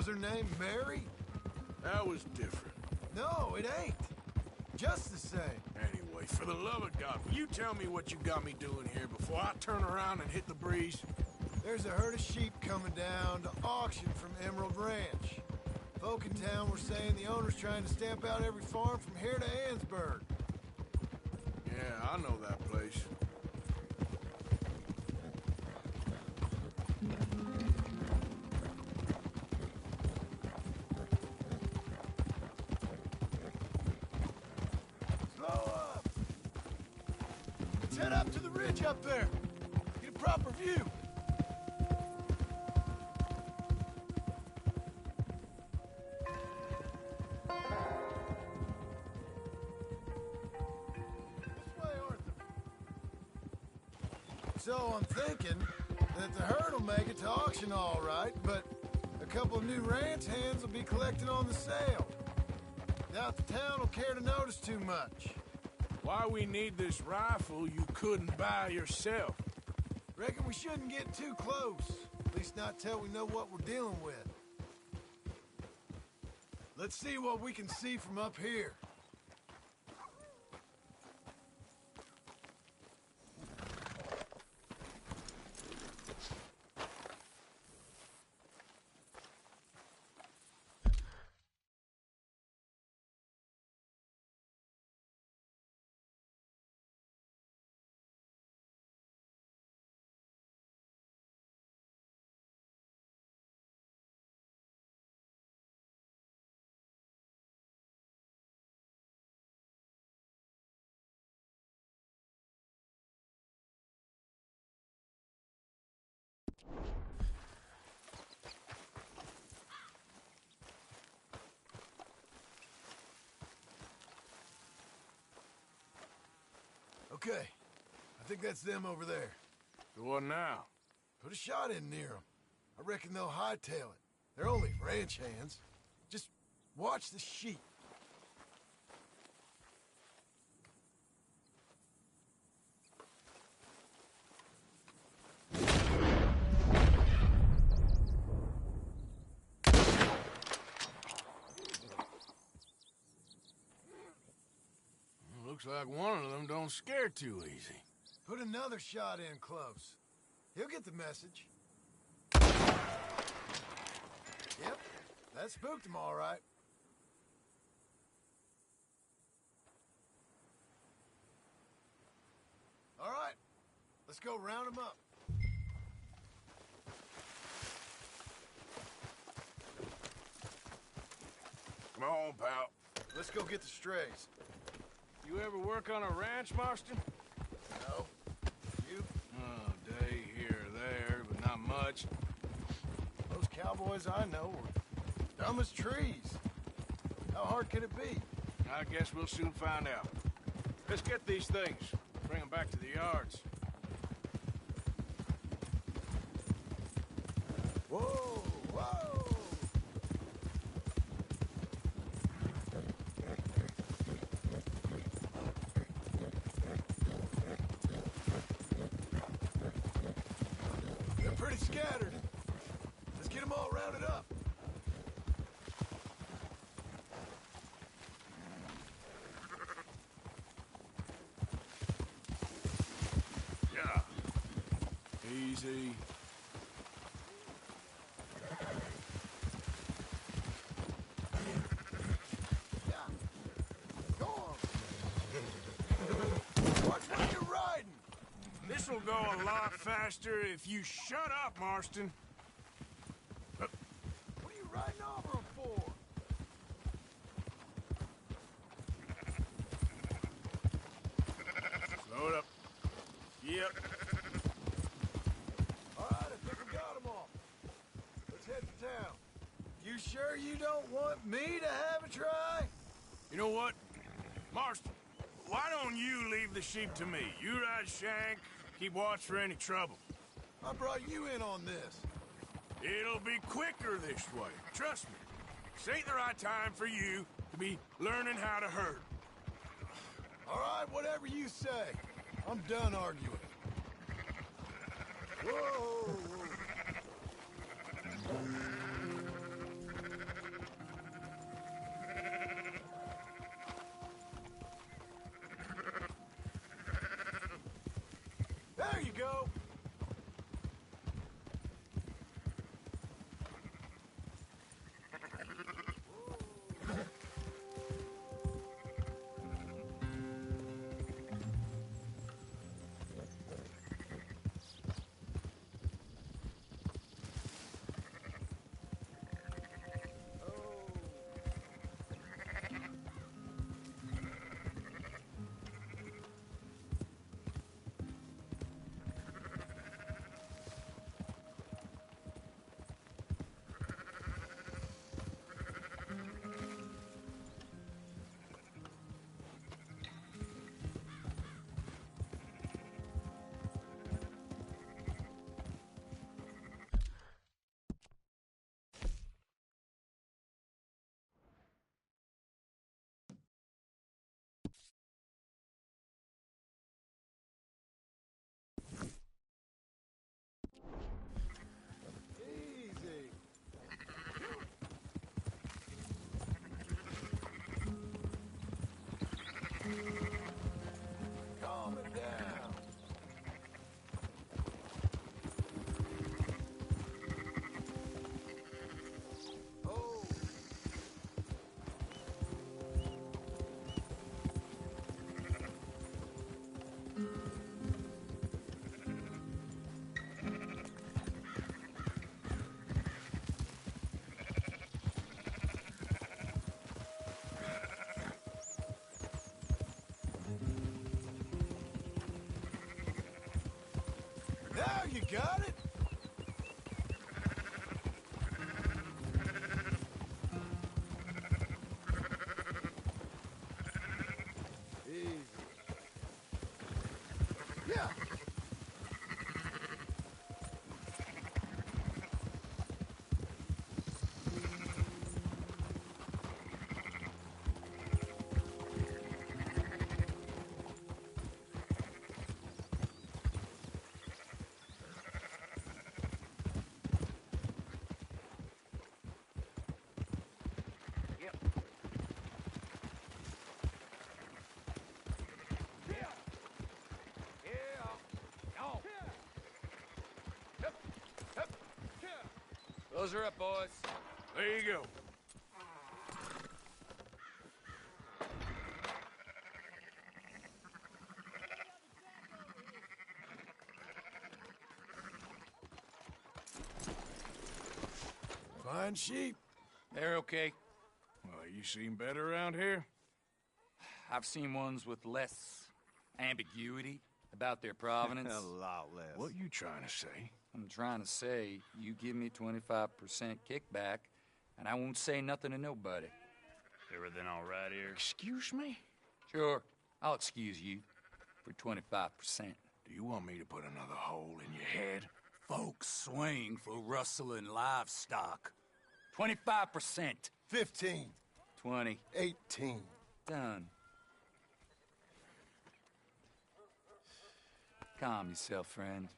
was her name, Mary? That was different. No, it ain't. Just the same. Anyway, for the love of God, will you tell me what you got me doing here before I turn around and hit the breeze? There's a herd of sheep coming down to auction from Emerald Ranch. Folk in town were saying the owner's trying to stamp out every farm from here to Ansburg. Yeah, I know that place. Slow up! Let's head up to the ridge up there. Get a proper view. So I'm thinking that the herd will make it to auction all right, but a couple of new ranch hands will be collecting on the sale. Doubt the town will care to notice too much. Why we need this rifle you couldn't buy yourself? Reckon we shouldn't get too close. At least not till we know what we're dealing with. Let's see what we can see from up here. Okay, I think that's them over there. So what now? Put a shot in near them. I reckon they'll hightail it. They're only ranch hands. Just watch the sheep. Looks like one of them don't scare too easy. Put another shot in close. He'll get the message. Yep, that spooked him all right. All right, let's go round him up. Come on, pal. Let's go get the strays. You ever work on a ranch, Marston? No. You? Oh, day here or there, but not much. Those cowboys I know are dumb as trees. How hard could it be? I guess we'll soon find out. Let's get these things. Bring them back to the yards. Whoa, whoa! They're pretty scattered. Let's get them all rounded up. Yeah. Easy. Go on. Watch where you're riding. This'll go a lot faster if you shut up, Marston. What are you riding over them for? Slow it up. Yep. All right, I think we got them all. Let's head to town. You sure you don't want me to have a try? You know what? Marston, why don't you leave the sheep to me? You ride Shank, keep watch for any trouble. I brought you in on this. It'll be quicker this way. Trust me. This ain't the right time for you to be learning how to herd. All right, whatever you say. I'm done arguing. Whoa! got it? Easy. Yeah. Close her up, boys. There you go. Fine sheep. They're okay. Well, you seen better around here? I've seen ones with less ambiguity about their provenance. A lot less. What you trying to say? I'm trying to say, you give me 25% kickback, and I won't say nothing to nobody. Everything all right here? Excuse me? Sure, I'll excuse you for 25%. Do you want me to put another hole in your head? Folks swing for rustling livestock. 25%. 15. 20. 18. Done. Calm yourself, friend.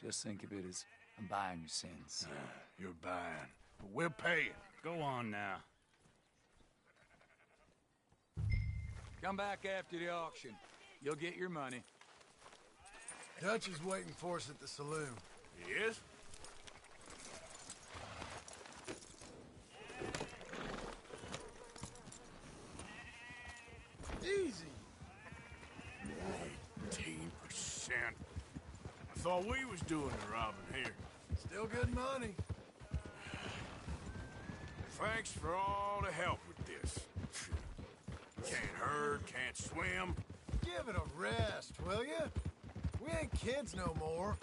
Just think of it as I'm buying your sins. You're buying, but we're paying. Go on now. Come back after the auction. You'll get your money. Dutch is waiting for us at the saloon. He is? Easy. 18%. I thought we was doing the robbing here. Still good money. Thanks for all the help with this. Can't herd, can't swim. Give it a rest, will ya? We ain't kids no more.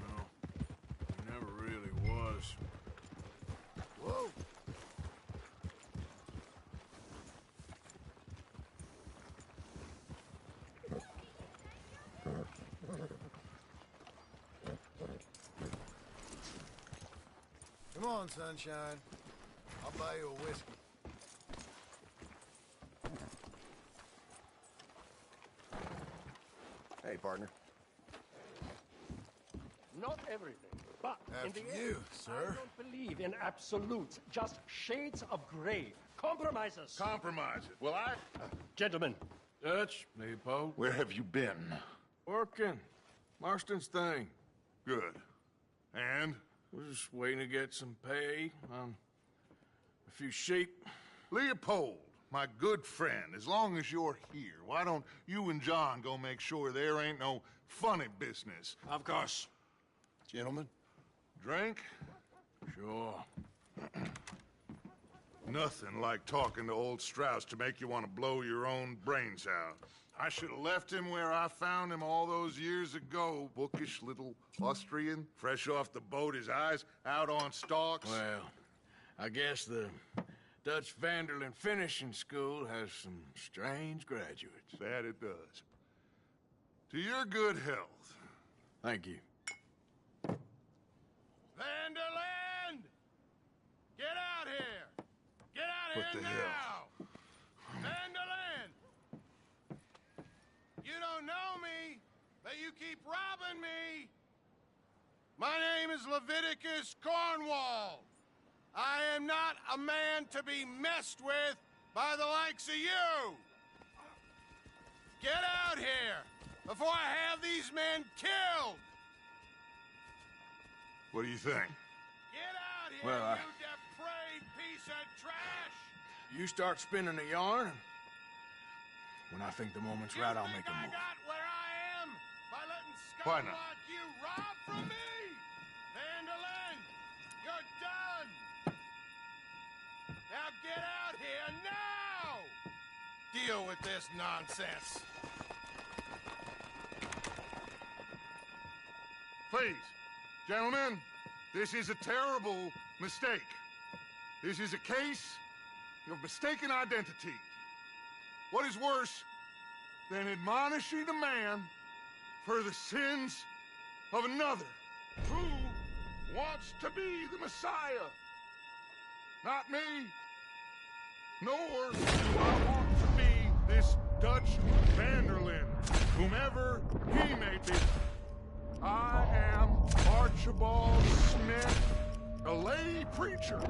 No, never really was. Whoa. Come on, sunshine. I'll buy you a whiskey. Hey, partner. Not everything, but in After the end, you, sir. I don't believe in absolutes, just shades of gray. Compromises. Compromise it. Well, Gentlemen, Dutch, Leopold. Where have you been? Working. Marston's thing. Good. And? We're just waiting to get some pay on a few sheep. Leopold, my good friend, as long as you're here, why don't you and John go make sure there ain't no funny business? Of course. Gentlemen. Drink? Sure. Nothing like talking to old Strauss to make you want to blow your own brains out. I should have left him where I found him all those years ago. Bookish little Austrian, fresh off the boat, his eyes out on stalks. Well, I guess the Dutch Vanderlyn Finishing School has some strange graduates. That it does. To your good health. Thank you. Vanderland! Get out here! Get out What here the now! hell? Vanderland! You don't know me, but you keep robbing me! My name is Leviticus Cornwall. I am not a man to be messed with by the likes of you! Get out here before I have these men killed! What do you think? Get out here, Well, you depraved piece of trash! You start spinning a yarn, and when I think the moment's You right, I'll think make a I move. got where I am by letting Why scum not? like you rob from me? Vandalin, you're done! Now get out here now! Deal with this nonsense. Please, Gentlemen, this is a terrible mistake. This is a case of mistaken identity. What is worse than admonishing a man for the sins of another who wants to be the Messiah? Not me, nor do I want to be this Dutch Vanderlyn, whomever he may be. I am Archibald Smith, a lay preacher.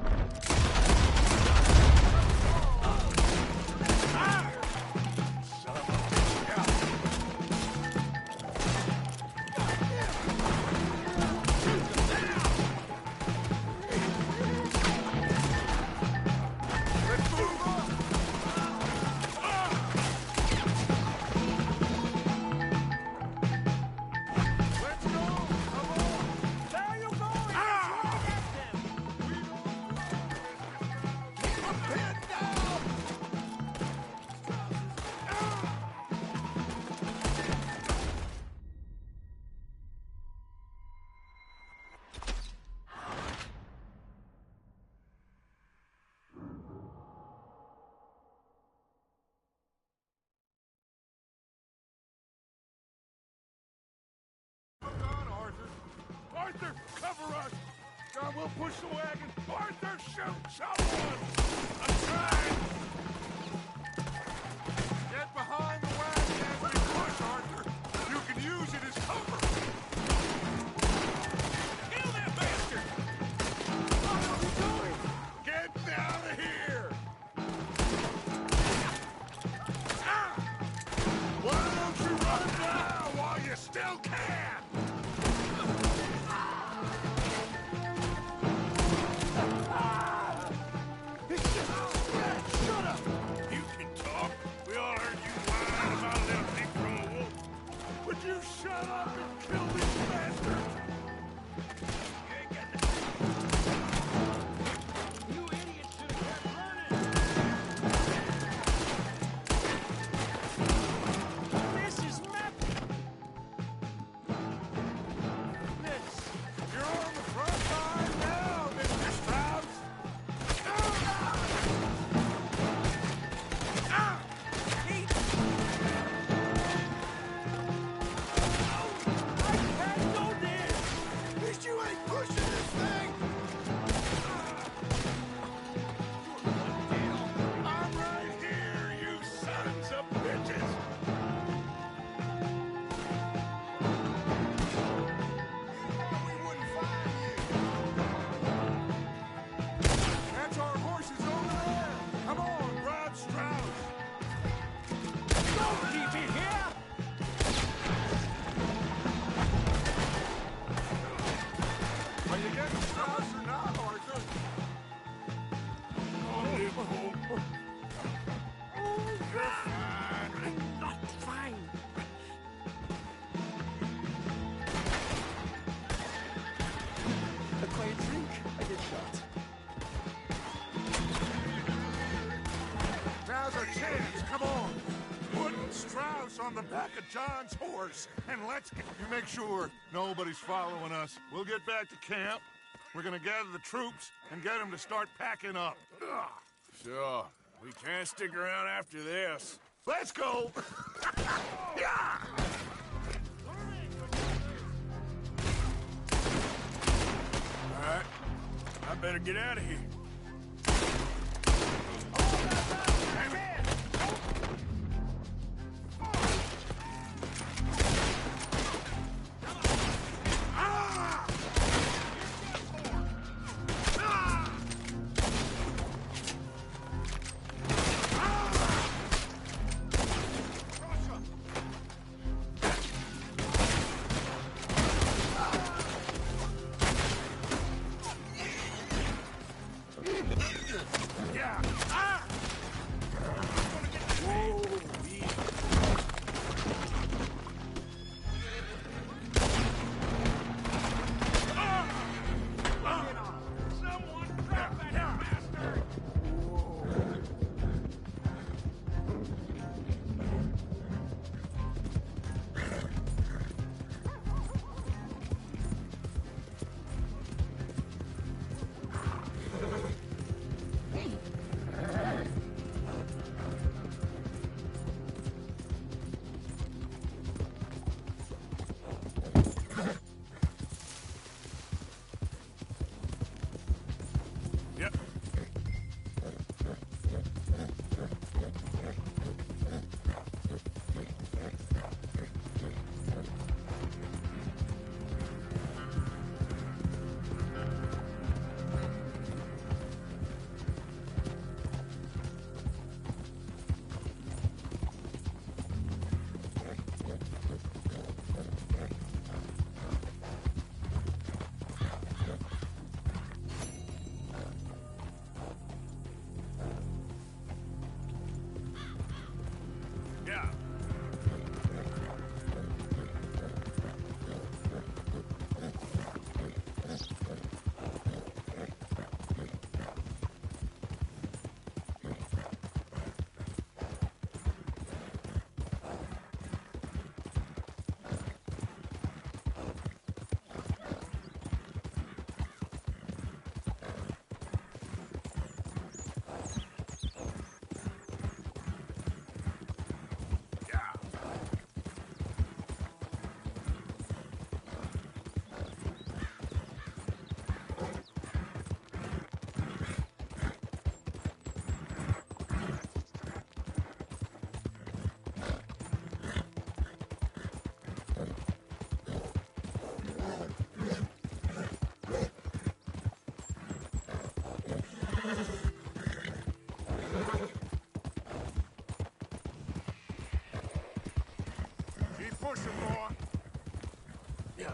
Arthur, cover us! John, we'll push the wagon. Arthur, shoot someone! I'm trying! Get behind the wagon as we push, Arthur. You can use it as cover. Kill that bastard! What are we doing? Get out of here! Ah! Why don't you run now while you still can? Shut up and kill these bastards! You idiots should have kept running! This is nothing! You're on the front line now, Mr. Strauss! You ain't pushing this thing! I'm right here, you sons of bitches! We wouldn't find you! That's our horses over there! Come on, grab Strauss! Don't keep it here! Are you getting Strauss or not, Arthur? You're fine. I'm not fine. A quiet drink, I get shot. Now's our chance, come on! Put Strauss on the back of John's horse, and let's get... You make sure nobody's following us. We'll get back to camp. We're gonna gather the troops and get them to start packing up. Ugh. Sure. We can't stick around after this. Let's go! Yeah! All right. I better get out of here. pushing, boy. Yeah.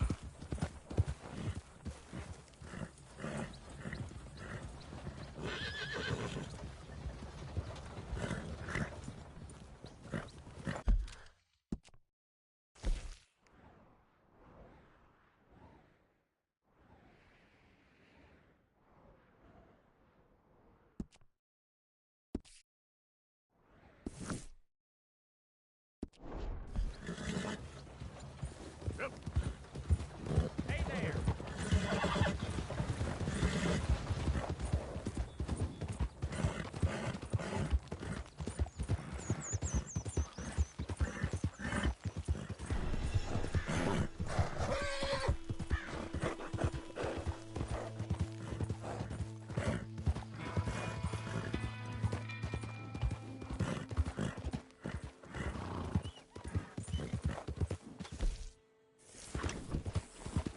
Yep. Hey there!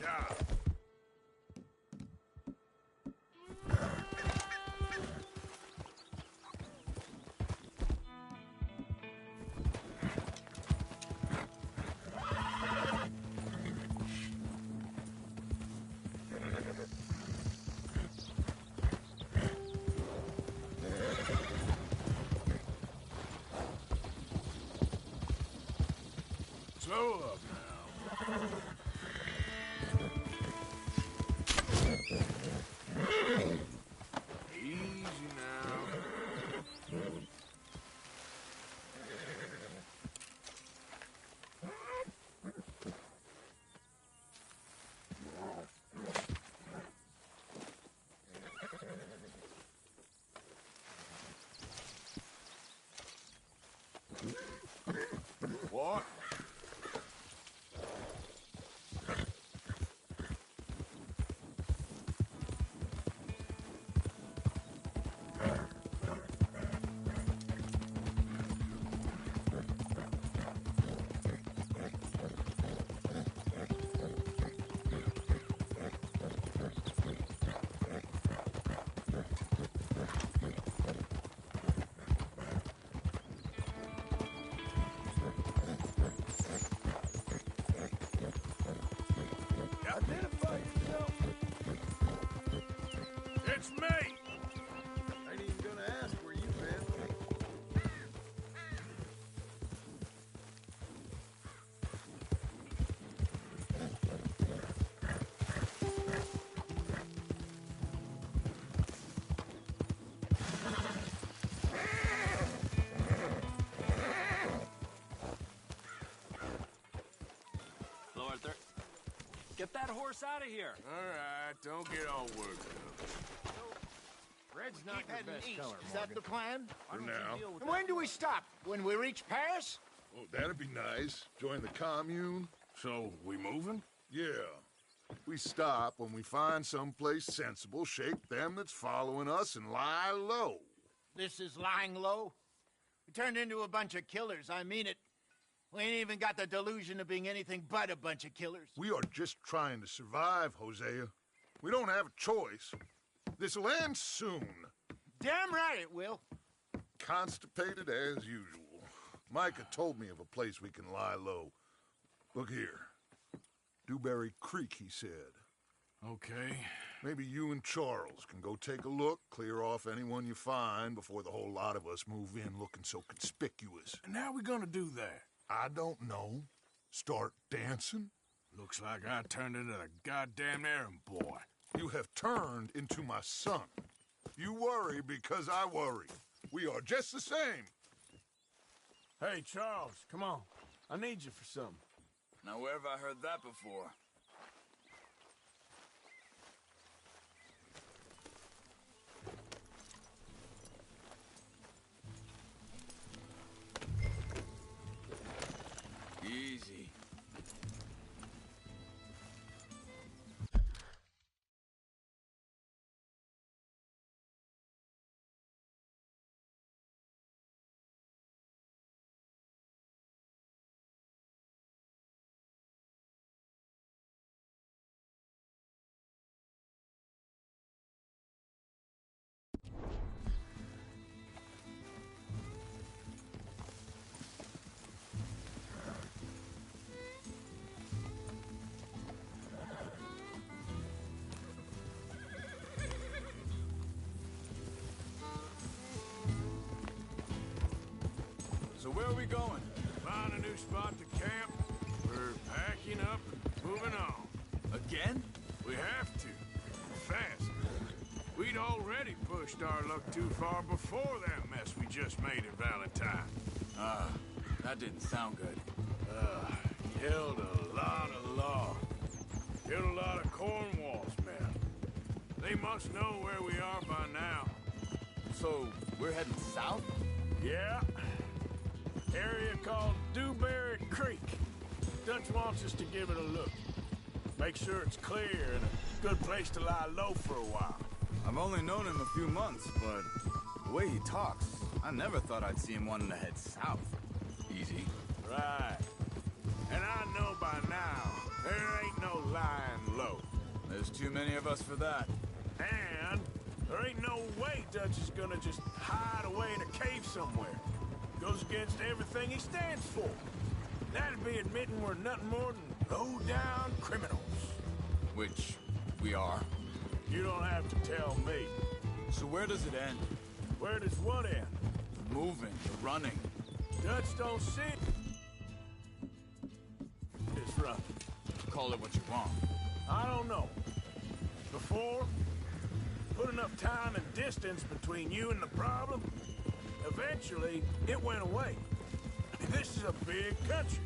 Yeah. Slow up now. Easy now. What? Identify yourself. It's me! Ain't even gonna ask where you been. Hello, Arthur. Get that horse out of here! All right, don't get all worked up. Red's not your best color, Is that the plan? For now. And when do we stop? When we reach Paris? Oh, that'd be nice. Join the commune. So, we moving? Yeah. We stop when we find someplace sensible, shake them that's following us, and lie low. This is lying low. We turned into a bunch of killers. I mean it. We ain't even got the delusion of being anything but a bunch of killers. We are just trying to survive, Hosea. We don't have a choice. This'll end soon. Damn right it will. Constipated as usual. Micah told me of a place we can lie low. Look here. Dewberry Creek, he said. Okay. Maybe you and Charles can go take a look, clear off anyone you find before the whole lot of us move in looking so conspicuous. And how we gonna do that? I don't know. Start dancing? Looks like I turned into the goddamn errand boy. You have turned into my son. You worry because I worry. We are just the same. Hey, Charles, come on. I need you for something. Now, where have I heard that before? Easy. where are we going? Find a new spot to camp. We're packing up and moving on. Again? We have to. Fast. We'd already pushed our luck too far before that mess we just made at Valentine. That didn't sound good. Killed a lot of law. Killed a lot of Cornwall's men. They must know where we are by now. So, we're heading south? Yeah. Area called Dewberry Creek. Dutch wants us to give it a look. Make sure it's clear and a good place to lie low for a while. I've only known him a few months, but the way he talks, I never thought I'd see him wanting to head south. Easy. Right. And I know by now, there ain't no lying low. There's too many of us for that. And there ain't no way Dutch is gonna just hide away in a cave somewhere. Goes against everything he stands for. That'd be admitting we're nothing more than low-down criminals. Which we are. You don't have to tell me. So where does it end? Where does what end? The moving, the running. Dutch don't see this run. Call it what you want. I don't know. Before, put enough time and distance between you and the problem, eventually it went away. This is a big country.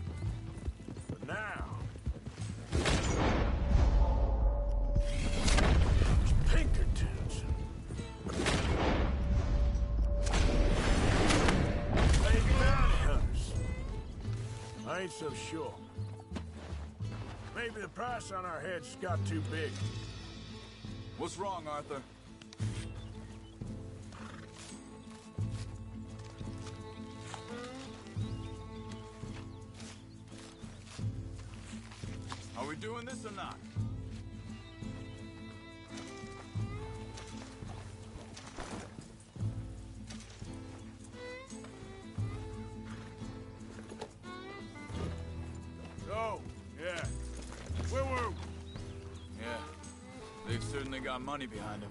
But now... Pinkertons. They bounty hunters. I ain't so sure. Maybe the price on our heads got too big. What's wrong, Arthur? Are we doing this or not? Oh, yeah. Where were we? Yeah. They've certainly got money behind them.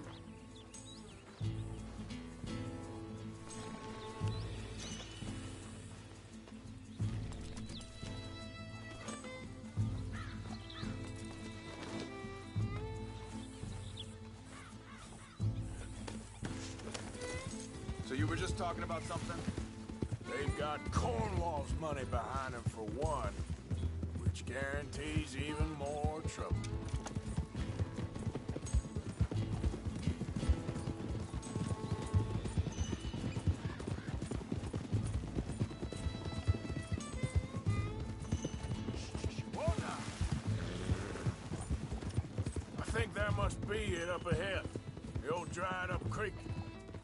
So you were just talking about something? They've got Cornwall's money behind them for one, which guarantees even more trouble. I think that must be it up ahead. The old dried up creek.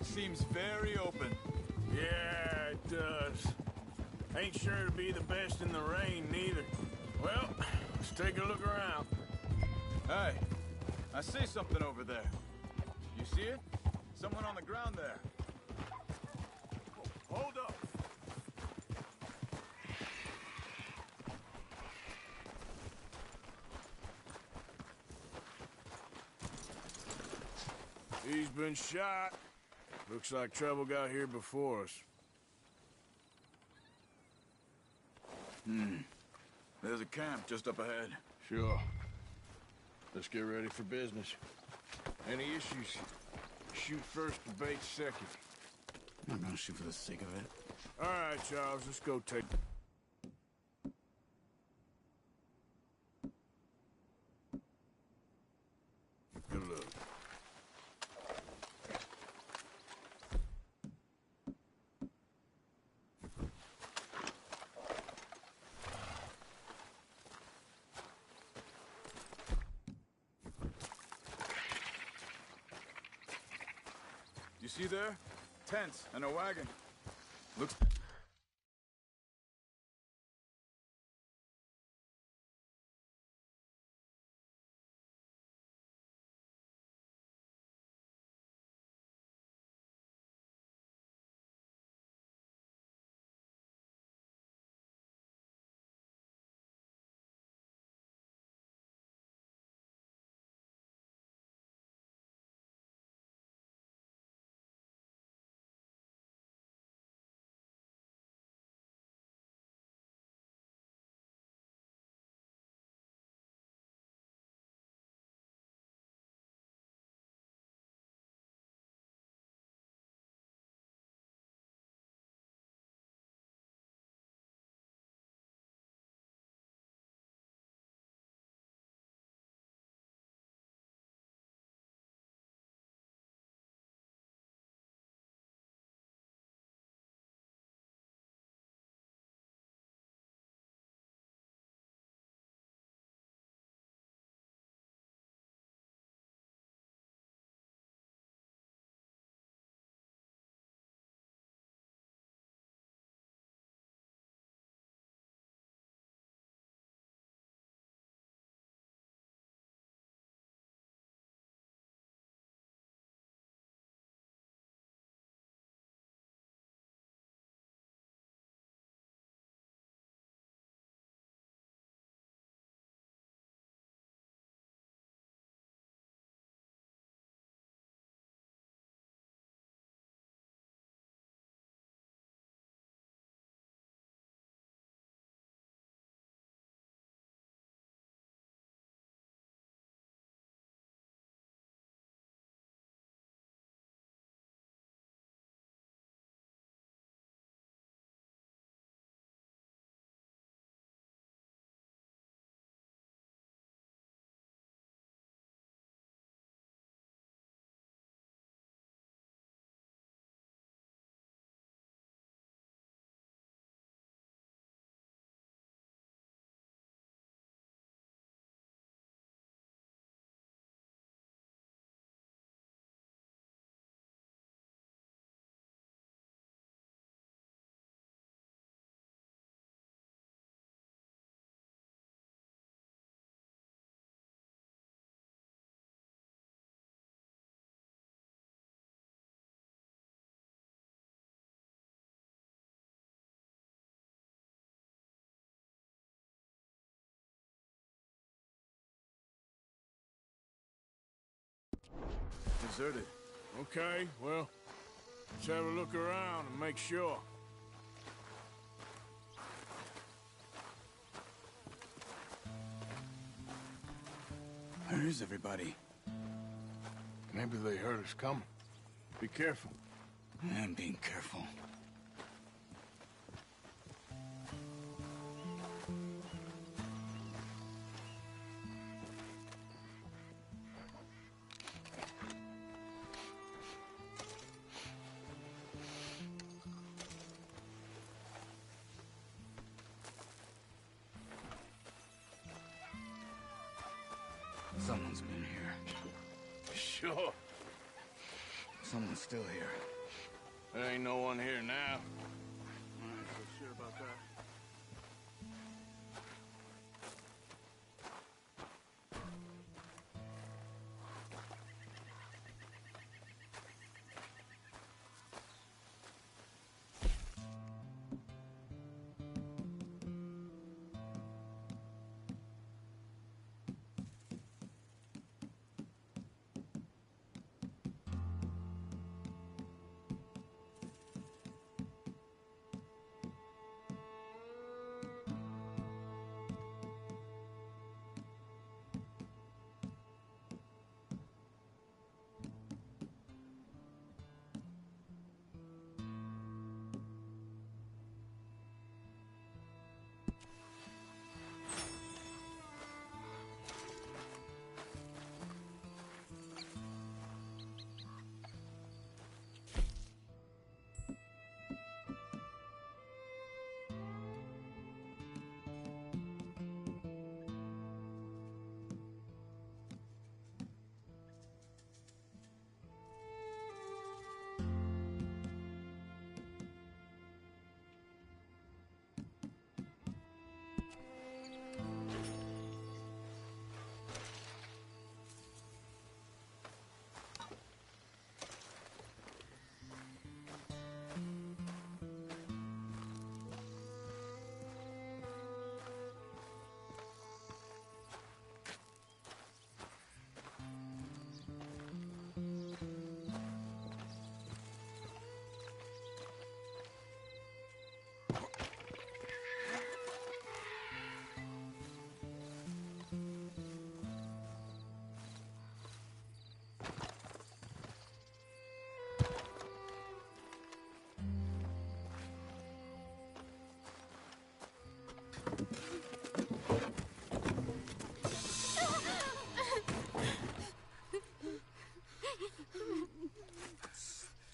Seems very open. Yeah, it does. Ain't sure to be the best in the rain, neither. Well, let's take a look around. Hey, I see something over there. You see it? Someone on the ground there. Hold up. He's been shot. Looks like trouble got here before us. There's a camp just up ahead. Sure. Let's get ready for business. Any issues, shoot first, debate second. I'm not gonna shoot for the sake of it. All right, Charles, let's go take... Good luck. You see there? Tents and a wagon. Looks deserted. Okay, well, let's have a look around and make sure. Where is everybody? Maybe they heard us coming. Be careful. I am being careful. Someone's been here. Sure. Someone's still here. There ain't no one here now. I'm not so sure about that.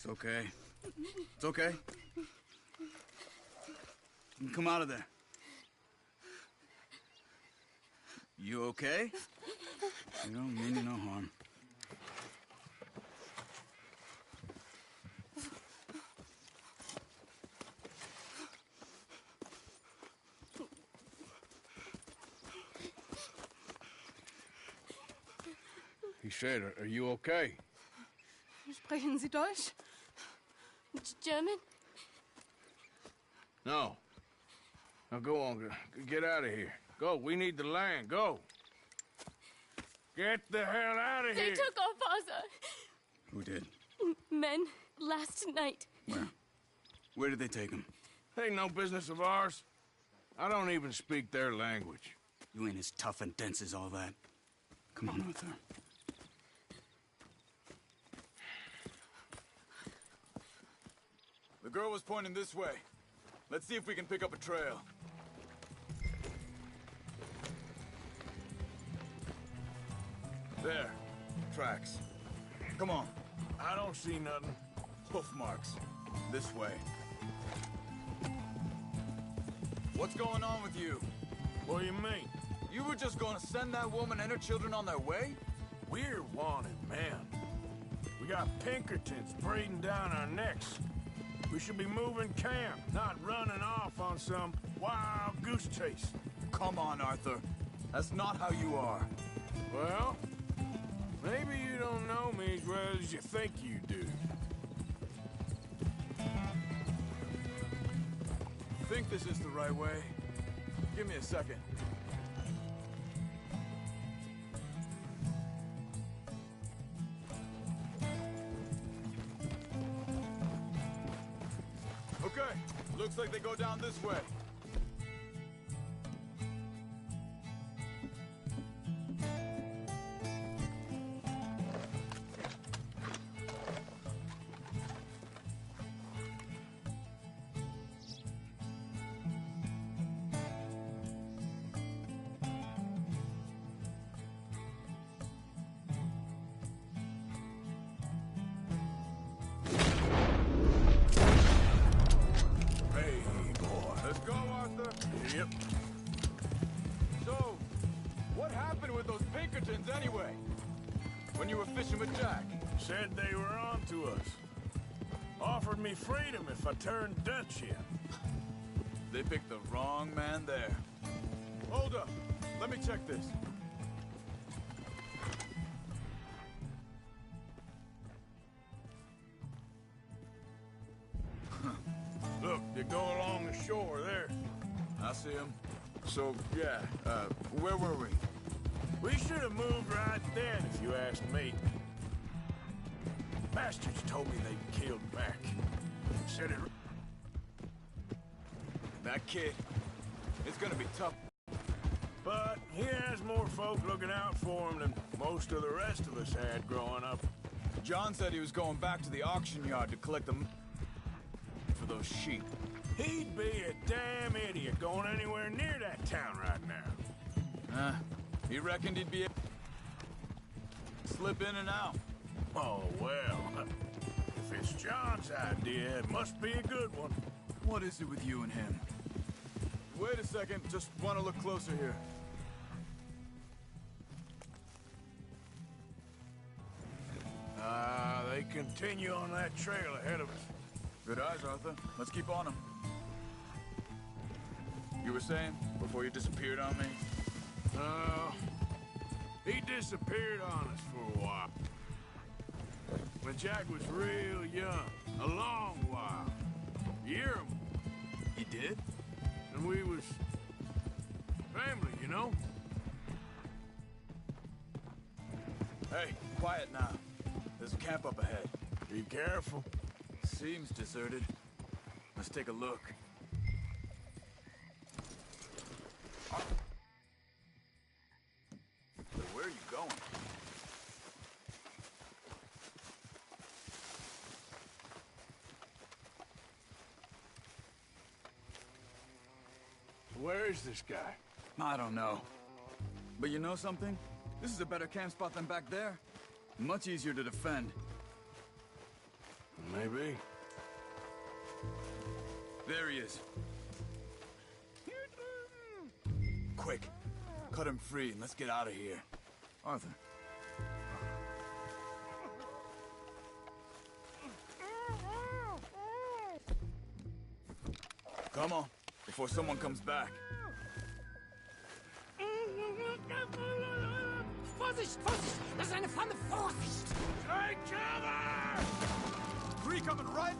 It's okay. It's okay. You can come out of there. You okay? You don't mean you no harm. He said, are you okay? Sprechen Sie Deutsch? German? No. Now go on, get out of here. Go, we need the land, go. Get the hell out of They here! took our father. Who did? Men, last night. Where? Where did they take him? Ain't no business of ours. I don't even speak their language. You ain't as tough and dense as all that. Come on, Arthur. The girl was pointing this way. Let's see if we can pick up a trail. There. Tracks. Come on. I don't see nothing. Hoof marks. This way. What's going on with you? What do you mean? You were just gonna send that woman and her children on their way? We're wanted, man. We got Pinkertons breathing down our necks. We should be moving camp, not running off on some wild goose chase. Come on, Arthur. That's not how you are. Well, maybe you don't know me as well as you think you do. Think this is the right way? Give me a second. way. Looks like they go down this way. Yep. So, what happened with those Pinkertons anyway? When you were fishing with Jack? Said they were on to us. Offered me freedom if I turned Dutch here. They picked the wrong man there. Hold up. Let me check this. Look, they go along the shore there. I see him. So, yeah, where were we? We should have moved right then, if you asked me. Bastards told me they killed Mac. Said it... That kid. It's gonna be tough. But he has more folk looking out for him than most of the rest of us had growing up. John said he was going back to the auction yard to collect them for those sheep. He'd be a damn idiot going anywhere near that town right now. He reckoned he'd be able to slip in and out. Oh, well. If it's John's idea, it must be a good one. What is it with you and him? Wait a second, just want to look closer here. They continue on that trail ahead of us. Good eyes, Arthur. Let's keep on him. You were saying, before you disappeared on me? He disappeared on us for a while. When Jack was real young. A long while. Year or more. He did? And we was... family, you know? Hey, quiet now. There's a camp up ahead. Be careful. Seems deserted. Let's take a look. Where are you going? Where is this guy? I don't know. But you know something? This is a better camp spot than back there. Much easier to defend. Maybe. There he is. Quick. Cut him free and let's get out of here. Arthur. Come on, before someone comes back. Vorsicht, Vorsicht! Das ist eine Falle! Vorsicht! Take cover! 3 coming right.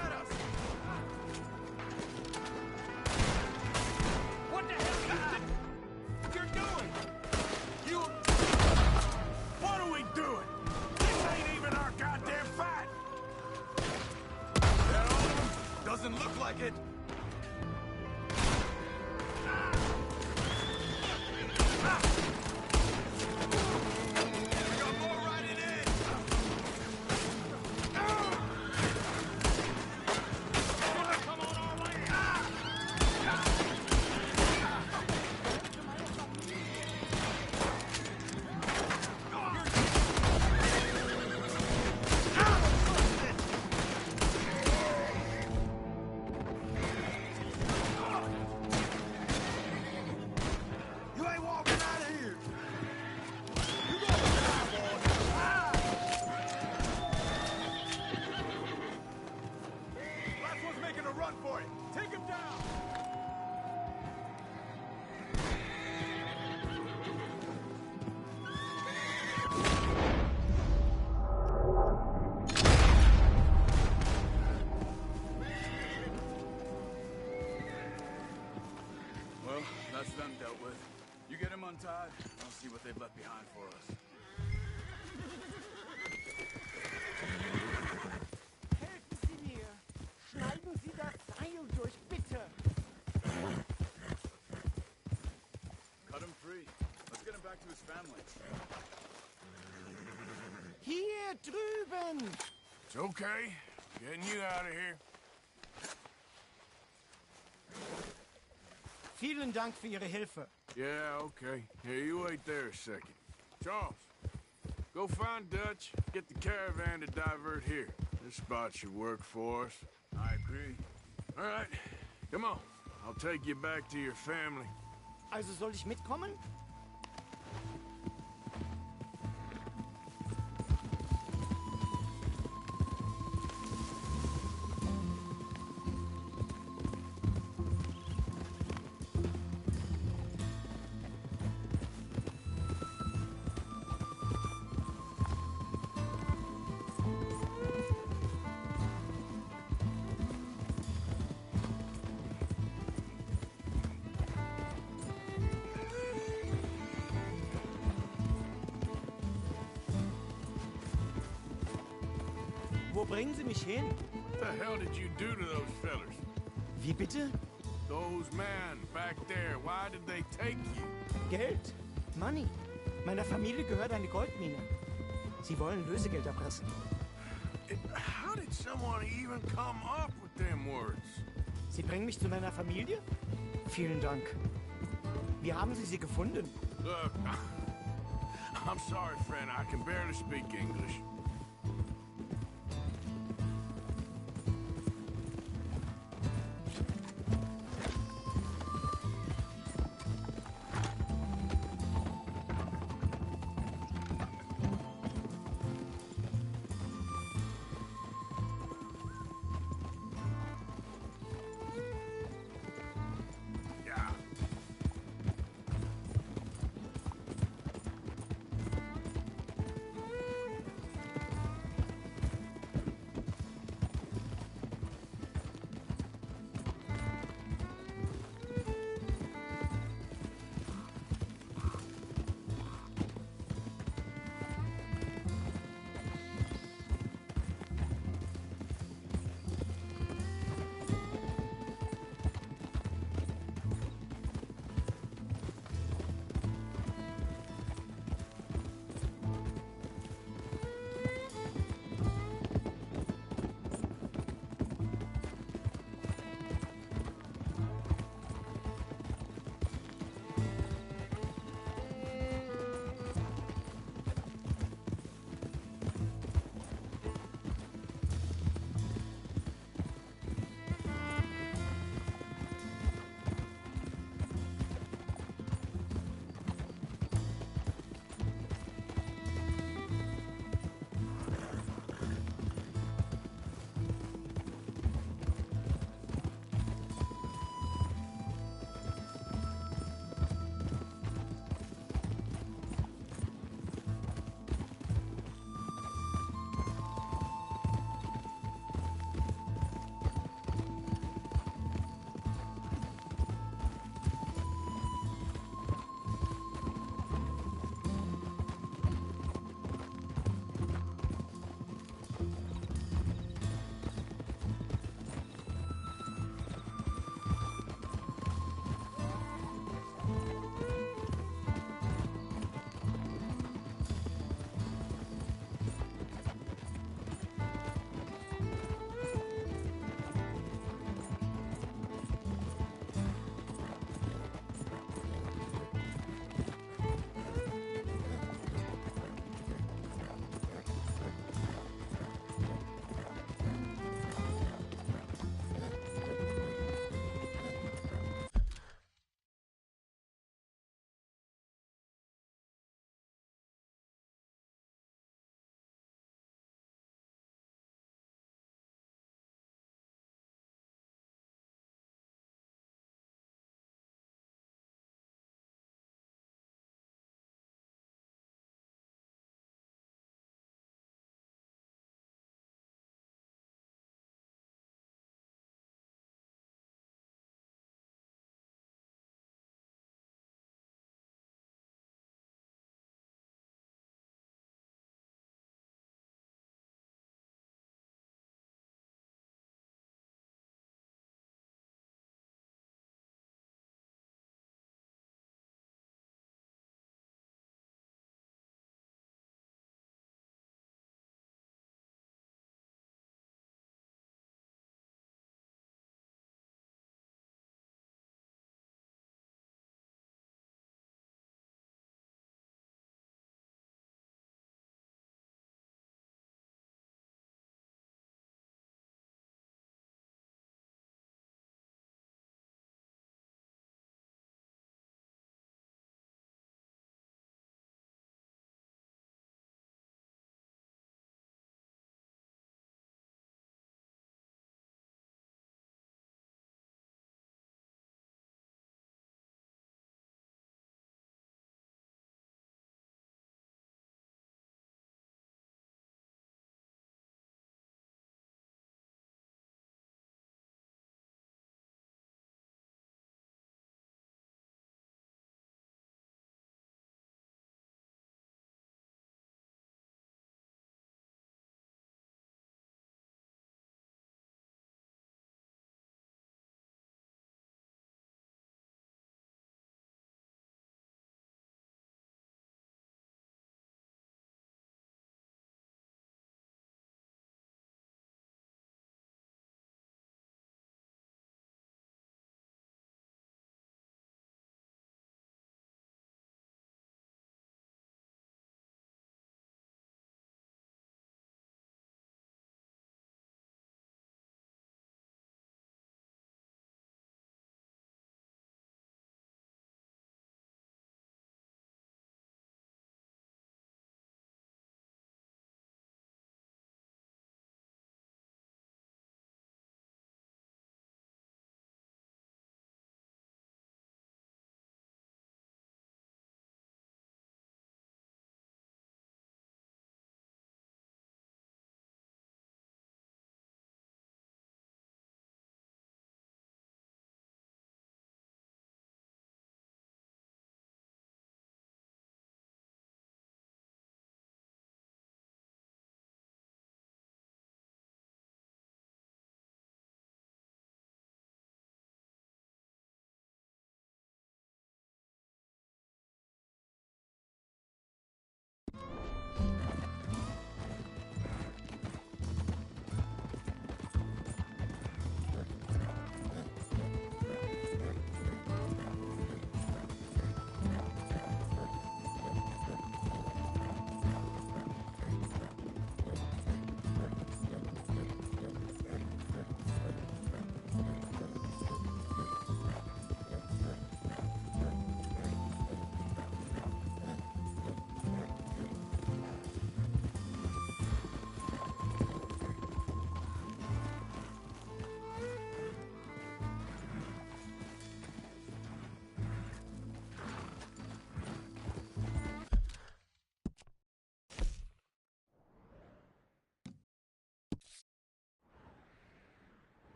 At us. What the hell you're doing? You... What are we doing? This ain't even our goddamn fight! That all of them? Doesn't look like it. That's them dealt with. You get him untied, I'll see what they've left behind for us. drüben! It's okay. Getting you out of here. Vielen Dank für Ihre Hilfe. Yeah, okay. Here, you wait there a second. Charles, go find Dutch. Get the caravan to divert here. This spot should work for us. I agree. All right, come on. I'll take you back to your family. Also soll ich mitkommen? Wo bringen Sie mich hin? What the hell did you do to those fellers? Wie bitte? Those men back there, why did they take you? Geld. Money. Meiner Familie gehört eine Goldmine. Sie wollen Lösegeld erpressen. How did someone even come up with them words? Sie bringen mich zu meiner Familie? Vielen Dank. Wie haben Sie sie gefunden? Look, I'm sorry, friend. I can barely speak English.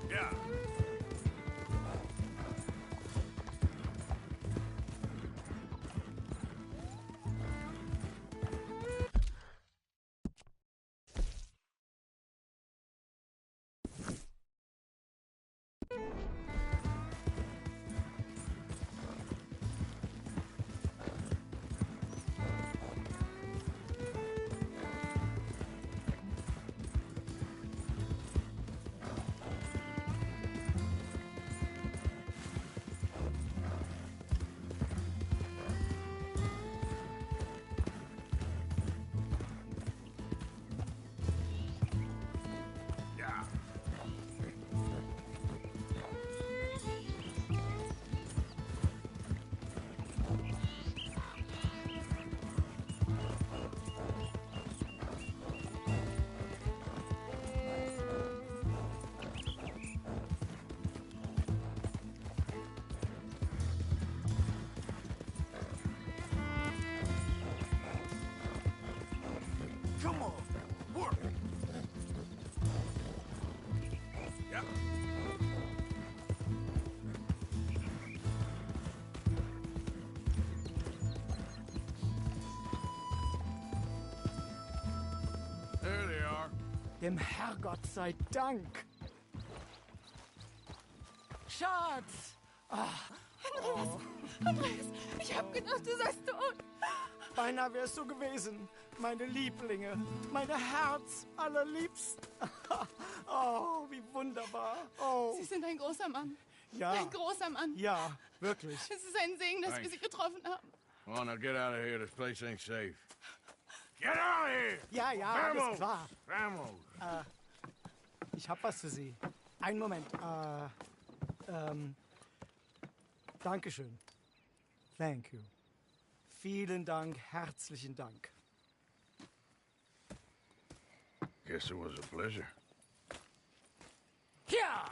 Yeah. Come on, work. Yeah. There they are. Dem Herrgott sei Dank. Schatz! Andreas, ich hab gedacht, du seist tot. Beinahe wärst du gewesen. Meine Lieblinge, meine Herz allerliebsten. Oh, wie wunderbar. Oh. Sie sind ein großer Mann. Ja. Ein großer Mann. Ja, wirklich. Es ist ein Segen, dass wir Sie getroffen haben. Well, now get out of here. This place ain't safe. Get out of here! Ja, ja, alles klar. Vamos! Ich hab was für Sie. Einen Moment. Dankeschön. Thank you. Vielen Dank, herzlichen Dank. Guess it was a pleasure. Ja!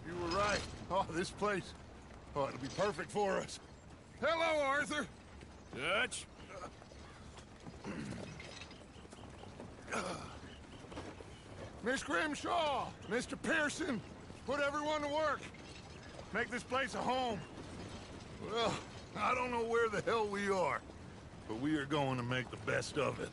You were right. Oh, this place. Oh, it'll be perfect for us. Hello, Arthur. Dutch? Miss Grimshaw, Mr. Pearson, put everyone to work. Make this place a home. Well, I don't know where the hell we are, but we are going to make the best of it.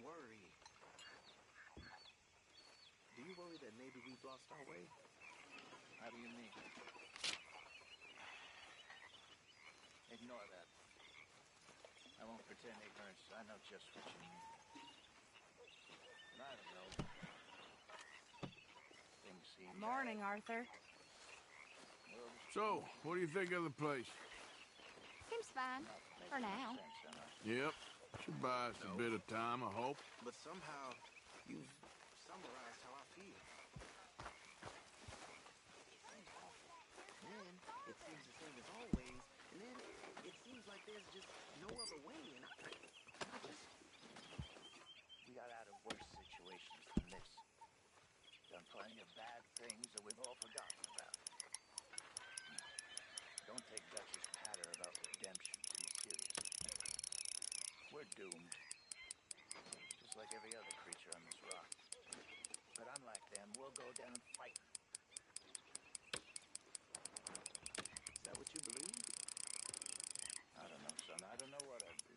worry. Do you worry that maybe we've lost our way? How do you mean? Ignore that. I won't pretend ignorance. I know just what you mean. But I don't know. Things seem... Morning, Arthur. So, what do you think of the place? Seems fine. For now. Yep. Should buy us a bit of time, I hope. But somehow, you've summarized how I feel. Then, it seems the same as always, and then it seems like there's just no other way, and I just... We got out of worse situations than this. Done plenty of bad things that we've all forgotten about. Don't take Dutch's patter about redemption too seriously. We're doomed. Just like every other creature on this rock. But unlike them, we'll go down and fight. Is that what you believe? I don't know, son. I don't know what I do.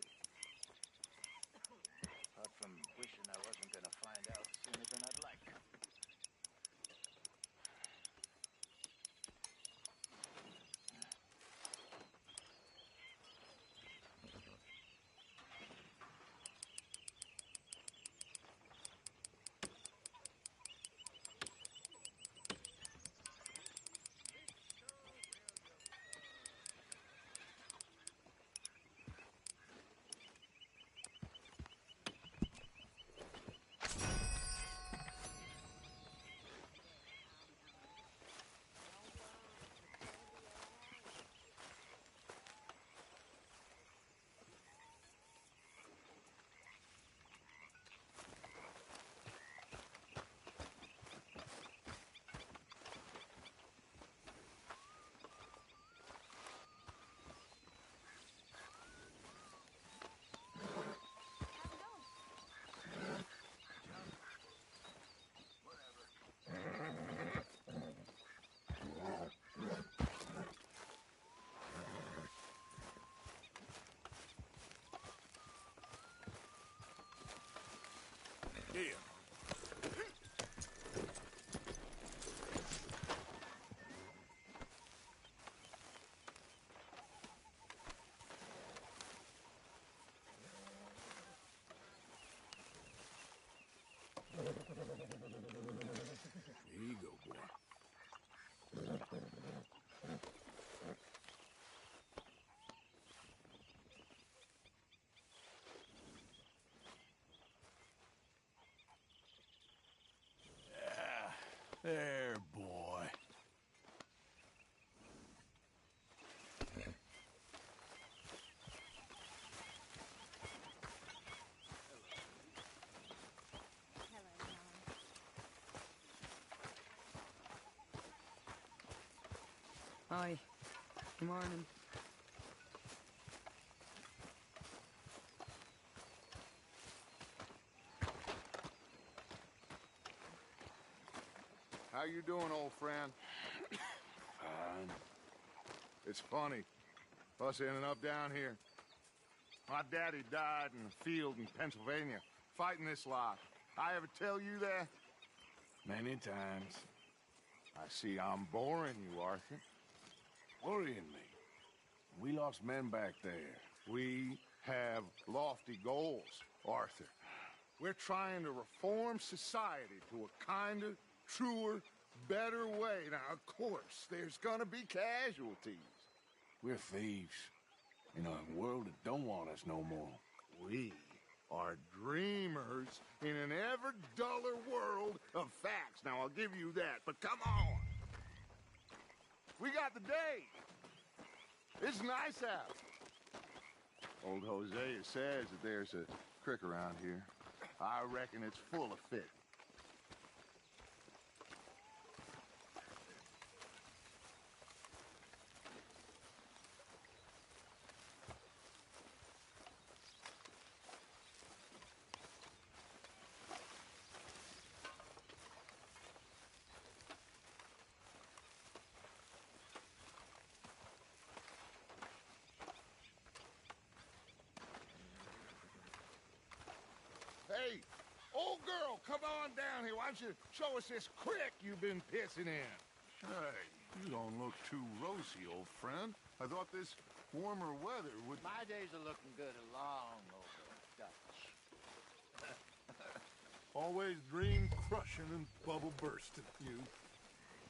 Apart from wishing I wasn't gonna find out sooner than I'd like. Here. Here you go, boy. There, boy. Hi. Good morning. How you doing, old friend? Fine. It's funny, us ending up down here. My daddy died in the field in Pennsylvania, fighting this lot. I ever tell you that? Many times. I see I'm boring you, Arthur. Worrying me. We lost men back there. We have lofty goals, Arthur. We're trying to reform society to a kinder, truer, better way. Now, of course, there's gonna be casualties. We're thieves. In a world that don't want us no more. We are dreamers in an ever duller world of facts. Now, I'll give you that, but come on. We got the day. It's nice out. Old Hosea says that there's a creek around here. I reckon it's full of fish. Hey, come on down here. Why don't you show us this creek you've been pissing in? Hey, you don't look too rosy, old friend. I thought this warmer weather would... My days are looking good along over Dutch. Always dream crushing and bubble bursting, you.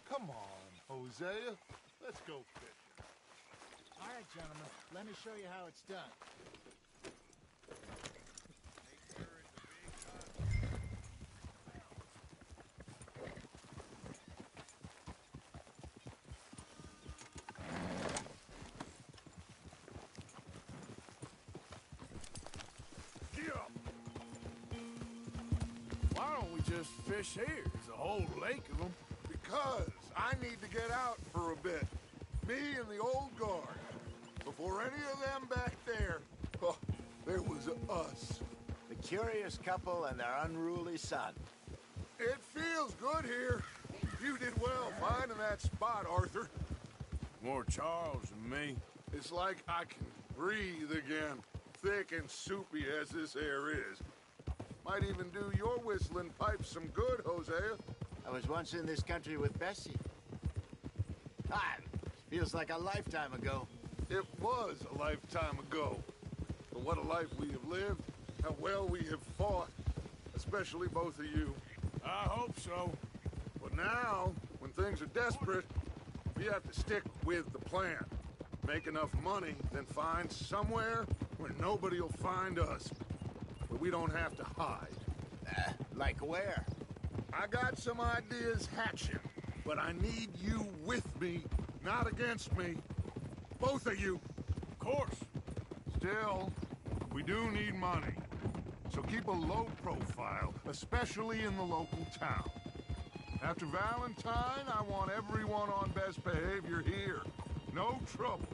Come on, Hosea. Let's go fishing. All right, gentlemen. Let me show you how it's done. Why don't we just fish here? There's a whole lake of them. Because I need to get out for a bit. Me and the old guard. Before any of them back there, oh, there was us. The curious couple and their unruly son. It feels good here. You did well finding that spot, Arthur. More Charles than me. It's like I can breathe again, thick and soupy as this air is. Might even do your whistling pipes some good, Hosea. I was once in this country with Bessie. Time feels like a lifetime ago. It was a lifetime ago. But what a life we have lived, how well we have fought, especially both of you. I hope so. But now, when things are desperate, we have to stick with the plan. Make enough money, then find somewhere where nobody will find us. Where we don't have to hide. Like where? I got some ideas hatching, but I need you with me, not against me. Both of you. Of course. Still, we do need money. So keep a low profile, especially in the local town. After Valentine, I want everyone on best behavior here. No trouble.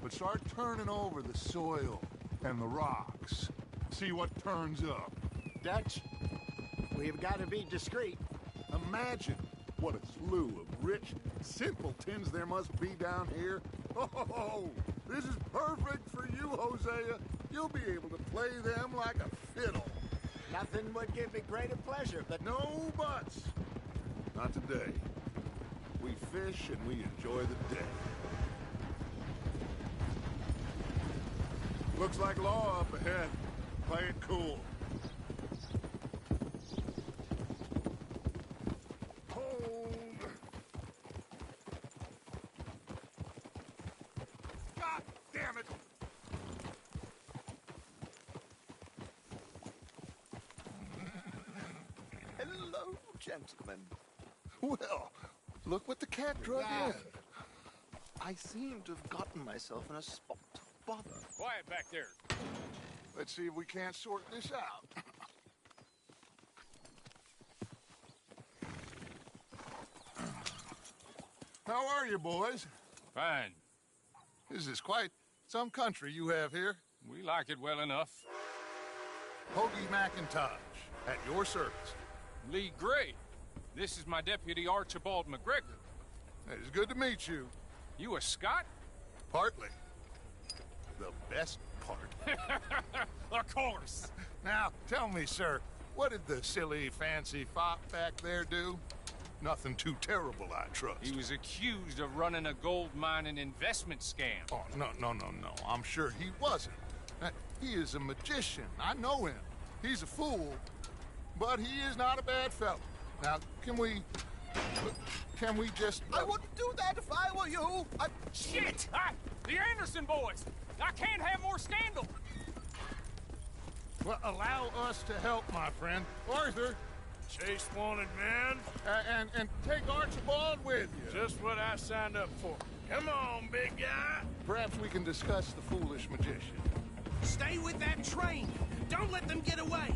But start turning over the soil and the rocks. See what turns up. Dutch, we've got to be discreet. Imagine what a slew of rich simpletons there must be down here. Oh, this is perfect for you, Hosea. You'll be able to play them like a fiddle. Nothing would give me greater pleasure, but... No buts. Not today. We fish and we enjoy the day. Looks like law up ahead. Play it cool. Hold. God damn it! Hello, gentlemen. Well, look what the cat drug in. I seem to have gotten myself in a spot of bother. Quiet back there. Let's see if we can't sort this out. How are you, boys? Fine. This is quite some country you have here. We like it well enough. Hoagie McIntosh, at your service. Lee Gray. This is my deputy, Archibald McGregor. It's good to meet you. You a Scot? Partly. The best part. Of course. Now, tell me, sir, what did the silly, fancy fop back there do? Nothing too terrible, I trust. He was accused of running a gold mining investment scam. Oh, no. I'm sure he wasn't. He is a magician. I know him. He's a fool, but he is not a bad fellow. Now, can we just... I wouldn't do that if I were you. Shit! The Anderson boys! I can't have more scandal! Well, allow us to help, my friend. Arthur! Chase wanted man. And take Archibald with you. Just what I signed up for. Come on, big guy. Perhaps we can discuss the foolish magician. Stay with that train. Don't let them get away.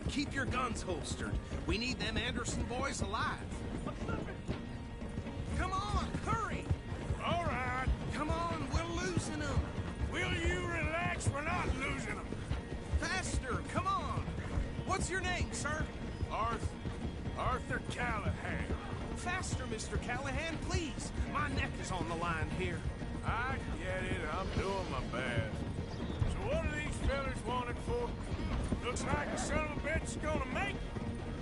Keep your guns holstered. We need them Anderson boys alive. Come on, hurry! All right. Come on, we're losing them. Will you relax? We're not losing them. Faster, come on. What's your name, sir? Arthur Callahan. Faster, Mr. Callahan, please. My neck is on the line here. I get it. I'm doing my best. So what are these fellas wanted for? Look looks like the son of a bitch is gonna make it.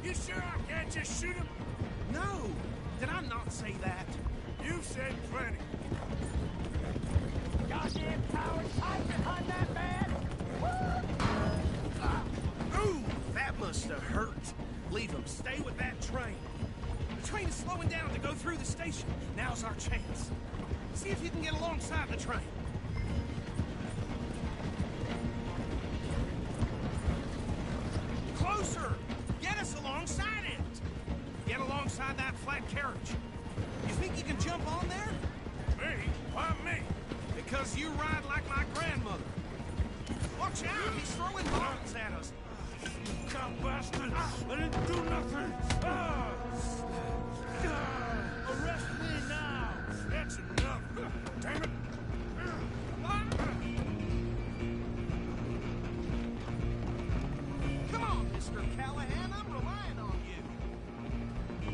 You sure I can't just shoot him? No! Did I not say that? You said plenty. Goddamn cowards hide behind that man! Ooh, that must have hurt. Leave him. Stay with that train. The train is slowing down to go through the station. Now's our chance. See if you can get alongside the train. Closer! Get us alongside it! Get alongside that flat carriage. You think you can jump on there? Me? Why me? Because you ride like my grandmother. Watch out! He's throwing bombs at us. Cop bastard! I didn't do nothing! Arrest me now! That's enough! Damn it! Come on, Mr. Callahan, I'm relying on you.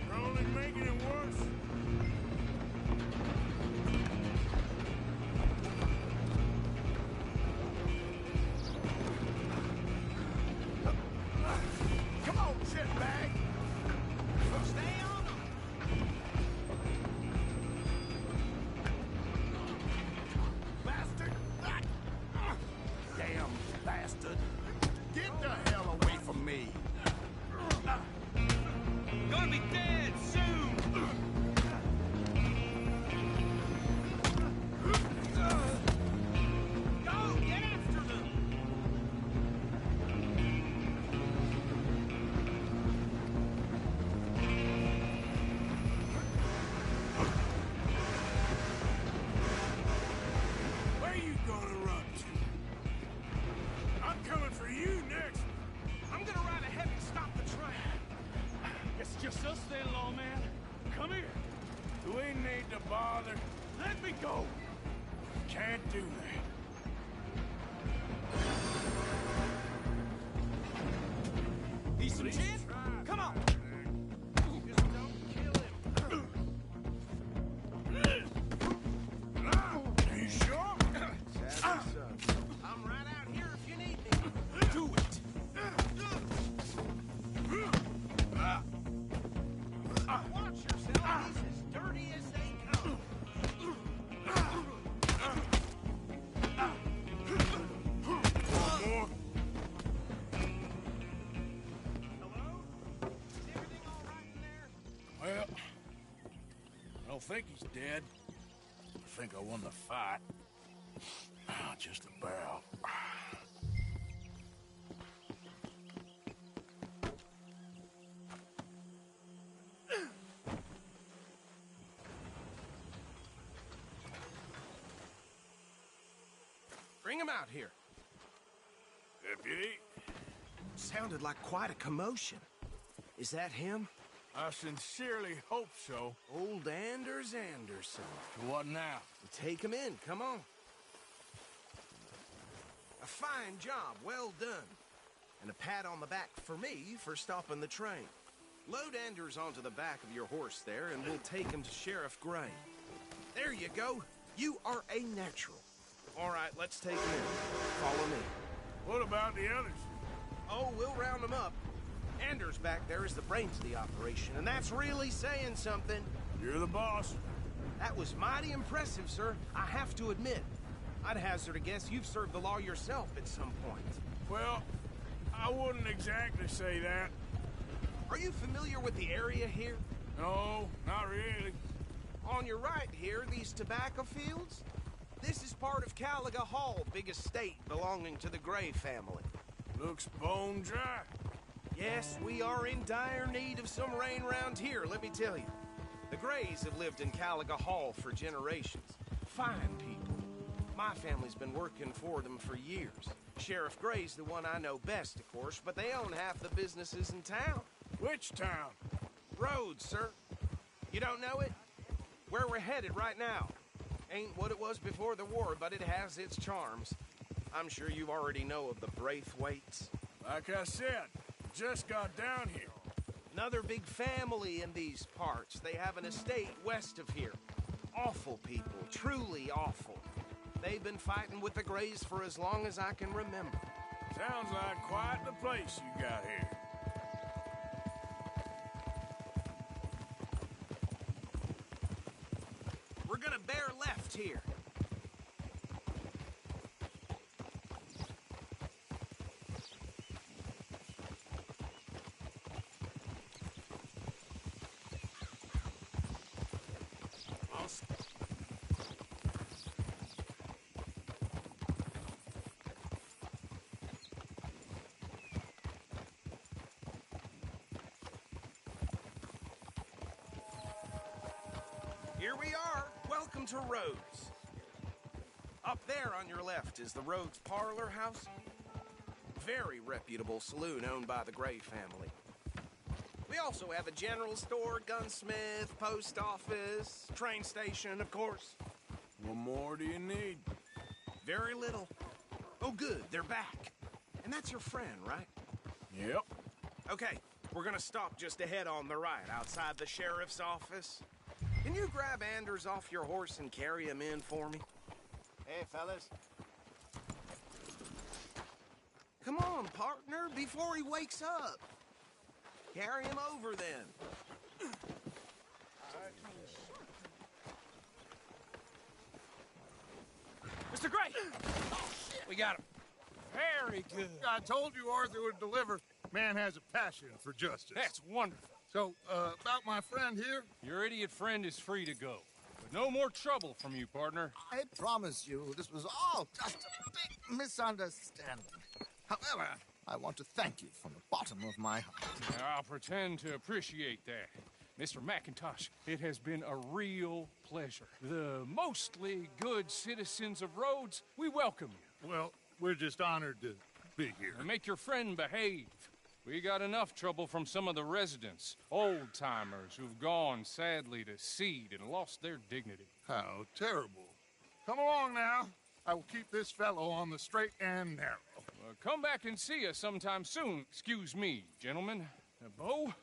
You're only making it worse. Come on, shitbag! Stay on him! Bastard! Damn bastard! Get the hell away from me! Gonna be dead soon! Go! Get after them! Where you gonna run to? I'm coming for you next. I'm gonna ride ahead and stop the train. It's just us then, lawman. Come here. Do we need to bother? Let me go. Can't do that. Need some gin? Come on! Just don't kill him. Are you sure? I'm right out here if you need me. Do it! Watch yourself, he's as dirty as they come. One more. Hello? Is everything all right in there? Well, I don't think he's dead. I think I won the fight. Just about. Bring him out here. Deputy, Sounded like quite a commotion. Is that him? I sincerely hope so. Old Anders Anderson. What now? Take him in, come on. A fine job, well done. And a pat on the back for me for stopping the train. Load Anders onto the back of your horse there, and we'll take him to Sheriff Gray. There you go. You are a natural. All right, let's take him in. Follow me. What about the others? Oh, we'll round them up. Anders back there is the brains of the operation, and that's really saying something. You're the boss. That was mighty impressive, sir. I have to admit. I'd hazard a guess you've served the law yourself at some point. Well, I wouldn't exactly say that. Are you familiar with the area here? No, not really. On your right here, these tobacco fields? This is part of Caliga Hall, big estate belonging to the Gray family. Looks bone dry. Yes, we are in dire need of some rain round here, let me tell you. The Grays have lived in Caliga Hall for generations. Fine people. My family's been working for them for years. Sheriff Gray's the one I know best, of course, but they own half the businesses in town. Which town? Rhodes, sir. You don't know it? Where we're headed right now. Ain't what it was before the war, but it has its charms. I'm sure you already know of the Braithwaites. Like I said, just got down here. Another big family in these parts. They have an estate west of here. Awful people, truly awful. They've been fighting with the Grays for as long as I can remember. Sounds like quite the place you got here. We're gonna bear left here. Here we are. Welcome to Rhodes. Up there on your left is the Rhodes Parlor House. Very reputable saloon owned by the Gray family. We also have a general store, gunsmith, post office, train station, of course. What more do you need? Very little. Oh, good, they're back. And that's your friend, right? Yep. Okay, we're gonna stop just ahead on the right, outside the sheriff's office. Can you grab Anders off your horse and carry him in for me? Hey, fellas. Come on, partner, before he wakes up. Carry him over, then. Mr. Gray! We got him. Very good. I told you Arthur would deliver. Man has a passion for justice. That's wonderful. So, about my friend here? Your idiot friend is free to go. But no more trouble from you, partner. I promise you, this was all just a big misunderstanding. However, I want to thank you from the bottom of my heart. I'll pretend to appreciate that. Mr. McIntosh, it has been a real pleasure. The mostly good citizens of Rhodes, we welcome you. Well, we're just honored to be here. And make your friend behave. We got enough trouble from some of the residents, old-timers who've gone, sadly, to seed and lost their dignity. How terrible. Come along now. I will keep this fellow on the straight and narrow. Come back and see us sometime soon. Excuse me, gentlemen. Bo,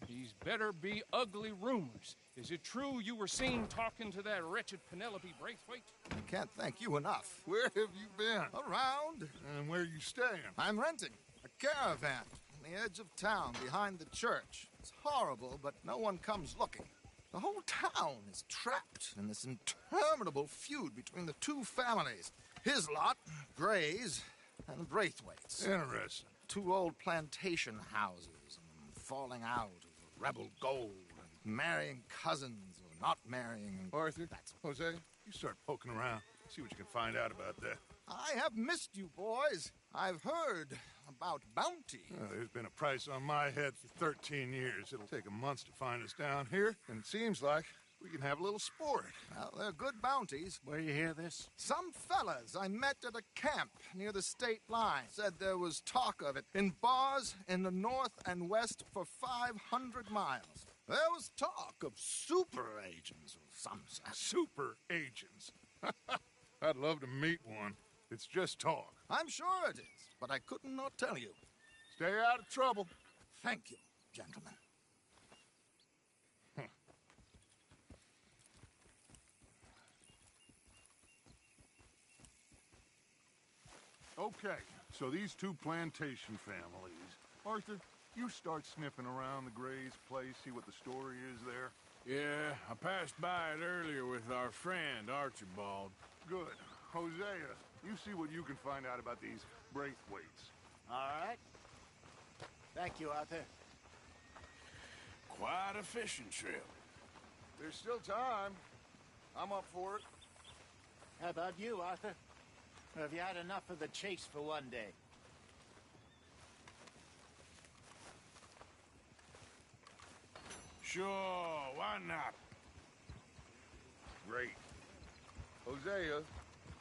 these better be ugly rumors. Is it true you were seen talking to that wretched Penelope Braithwaite? I can't thank you enough. Where have you been? Around. And where are you staying? I'm renting a caravan on the edge of town behind the church. It's horrible, but no one comes looking. The whole town is trapped in this interminable feud between the two families. His lot, Gray's, and Braithwaite's. Interesting. Two old plantation houses, and falling out over rebel gold, and marrying cousins or not marrying. Arthur, Jose, you start poking around. See what you can find out about that. I have missed you, boys. I've heard about bounty. There's been a price on my head for 13 years. It'll take a month to find us down here, and it seems like we can have a little sport. Well, they're good bounties. Where you hear this? Some fellas I met at a camp near the state line said there was talk of it in bars in the north and west for 500 miles. There was talk of super agents or some such. Super agents? I'd love to meet one. It's just talk. I'm sure it is, but I couldn't not tell you. Stay out of trouble. Thank you, gentlemen. Okay, so these two plantation families. Arthur, you start sniffing around the Gray's place, see what the story is there. Yeah, I passed by it earlier with our friend, Archibald. Good. Hosea, you see what you can find out about these Braithwaites. All right. Thank you, Arthur. Quite a fishing trip. There's still time. I'm up for it. How about you, Arthur? Or have you had enough of the chase for one day? Sure, why not? Great. Hosea,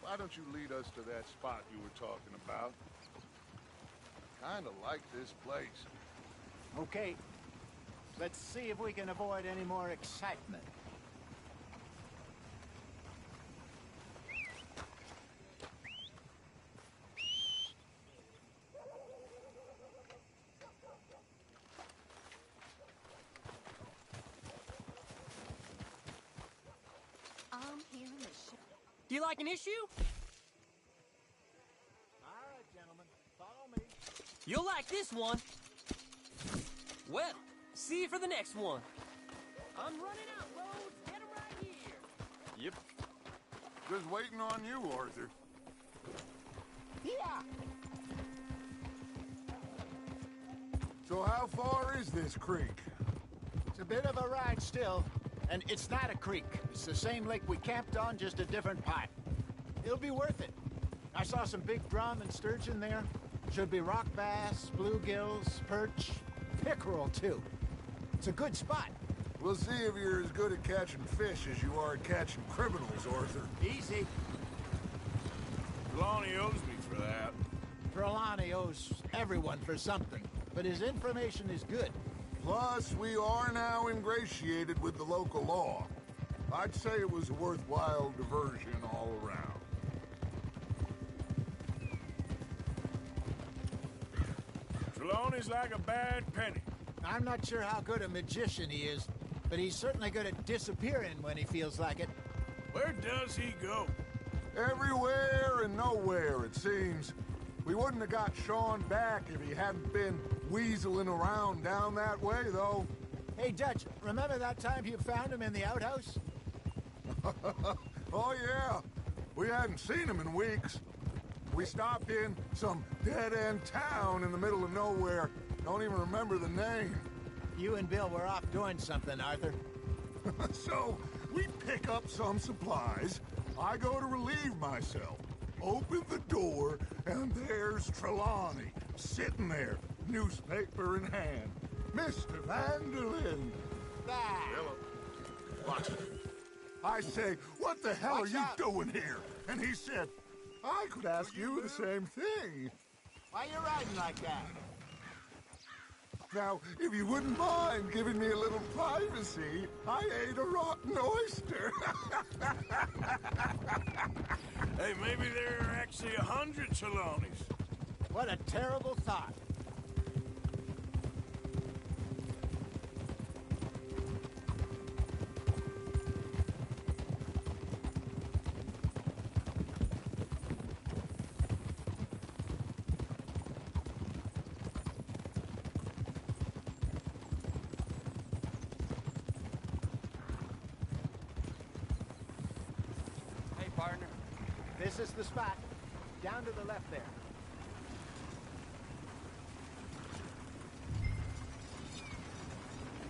why don't you lead us to that spot you were talking about? Kinda like this place. Okay. Let's see if we can avoid any more excitement. Do you like an issue? All right, gentlemen. Follow me. You'll like this one. Well, see you for the next one. I'm running out, Rhodes. Get him right here. Yep. Just waiting on you, Arthur. Yeah. So how far is this creek? It's a bit of a ride still. And it's not a creek. It's the same lake we camped on, just a different part. It'll be worth it. I saw some big drum and sturgeon there. Should be rock bass, bluegills, perch, pickerel, too. It's a good spot. We'll see if you're as good at catching fish as you are at catching criminals, Arthur. Easy. Trelawney owes me for that. Trelawney owes everyone for something, but his information is good. Plus, we are now ingratiated with the local law. I'd say it was a worthwhile diversion all around. Trelawney's like a bad penny. I'm not sure how good a magician he is, but he's certainly good at disappearing when he feels like it. Where does he go? Everywhere and nowhere, it seems. We wouldn't have got Sean back if he hadn't been weaseling around down that way, though. Hey, Dutch, remember that time you found him in the outhouse? Oh, yeah. We hadn't seen him in weeks. We stopped in some dead-end town in the middle of nowhere. Don't even remember the name. You and Bill were off doing something, Arthur. So, we pick up some supplies. I go to relieve myself. Open the door, and there's Trelawney, sitting there, newspaper in hand. Mr. Vanderlyn. Hello. What? I say, what the hell Watch are you out. doing here? And he said, I could ask you the same thing. Why you riding like that? Now, if you wouldn't mind giving me a little privacy, I ate a rotten oyster. Hey, maybe there are actually 100 Trelawneys. What a terrible thought. Partner. This is the spot. Down to the left there.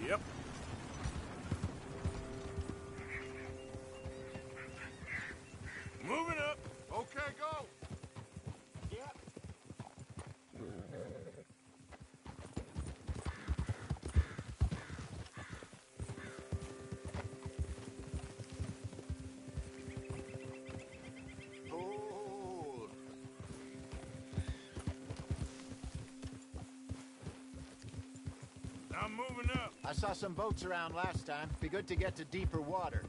Yep. Moving up. Okay, go. Yep. I'm moving up. I saw some boats around last time. Be good to get to deeper water.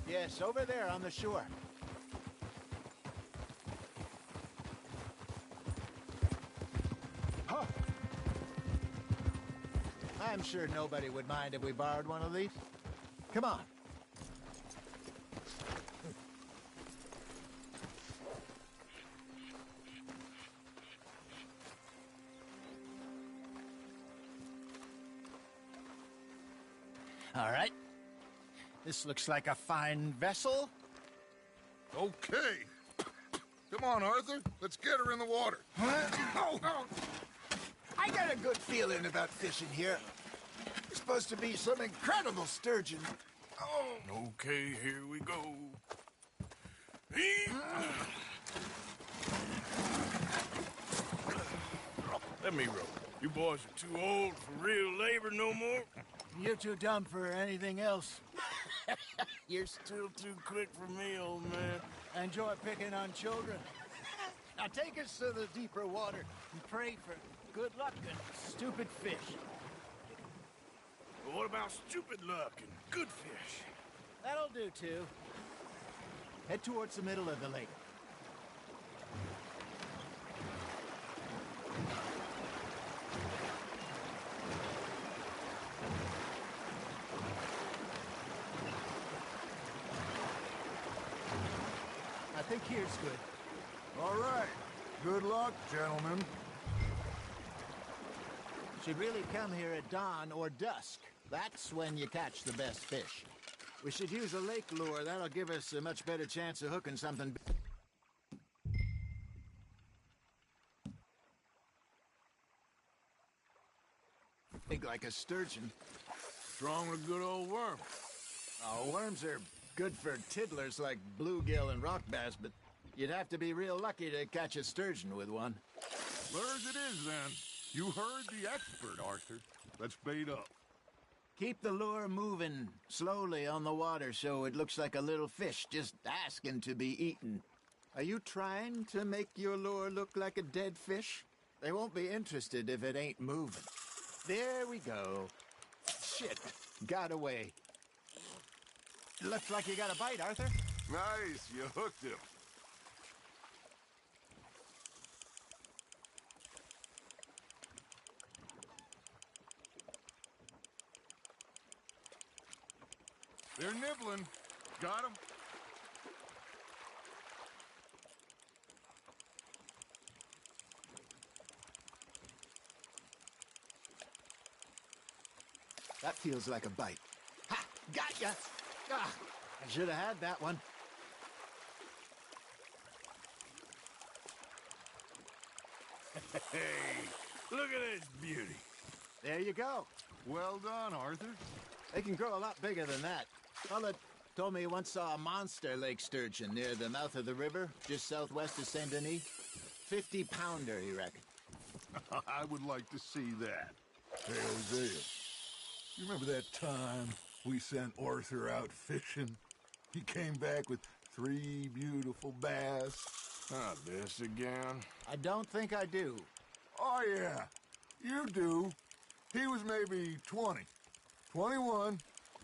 Yes, over there on the shore. Huh. I'm sure nobody would mind if we borrowed one of these. Come on. All right. This looks like a fine vessel. Okay. Come on, Arthur. Let's get her in the water. Oh, I got a good feeling about fishing here. It's supposed to be some incredible sturgeon. Oh. Okay, here we go. Let me row. You boys are too old for real labor no more. You're too dumb for anything else. You're still too quick for me, old man. I enjoy picking on children. Now take us to the deeper water and pray for good luck and stupid fish. But what about stupid luck and good fish? That'll do, too. Head towards the middle of the lake. I think here's good. Good luck, gentlemen. Should really come here at dawn or dusk. That's when you catch the best fish. We should use a lake lure. That'll give us a much better chance of hooking something big like a sturgeon. Strong with a good old worm. Oh, worms are good for tiddlers like bluegill and rock bass, but you'd have to be real lucky to catch a sturgeon with one. Lures it is, then. You heard the expert, Arthur. Let's bait up. Keep the lure moving slowly on the water so it looks like a little fish just asking to be eaten. Are you trying to make your lure look like a dead fish? They won't be interested if it ain't moving. There we go. Shit, got away. Looks like you got a bite, Arthur. Nice, you hooked him. They're nibbling. Got him. That feels like a bite. Ha! Got ya! Ah, I should have had that one. Hey, look at this beauty. There you go. Well done, Arthur. They can grow a lot bigger than that. Fella told me he once saw a monster lake sturgeon near the mouth of the river, just southwest of Saint Denis. 50-pounder, he reckoned. I would like to see that. Hey, Hosea, you remember that time we sent Arthur out fishing? He came back with 3 beautiful bass. Not this again. I don't think I do. Oh, yeah, you do. He was maybe 20, 21,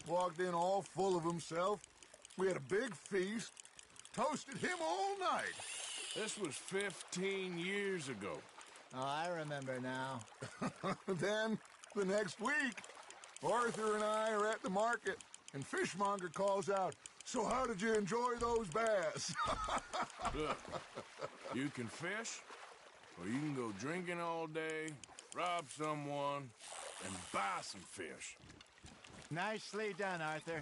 walked in all full of himself. We had a big feast, toasted him all night. This was 15 years ago. Oh, I remember now. Then, the next week, Arthur and I are at the market, and Fishmonger calls out, "So how did you enjoy those bass?" Look, you can fish, or you can go drinking all day, rob someone, and buy some fish. Nicely done, Arthur.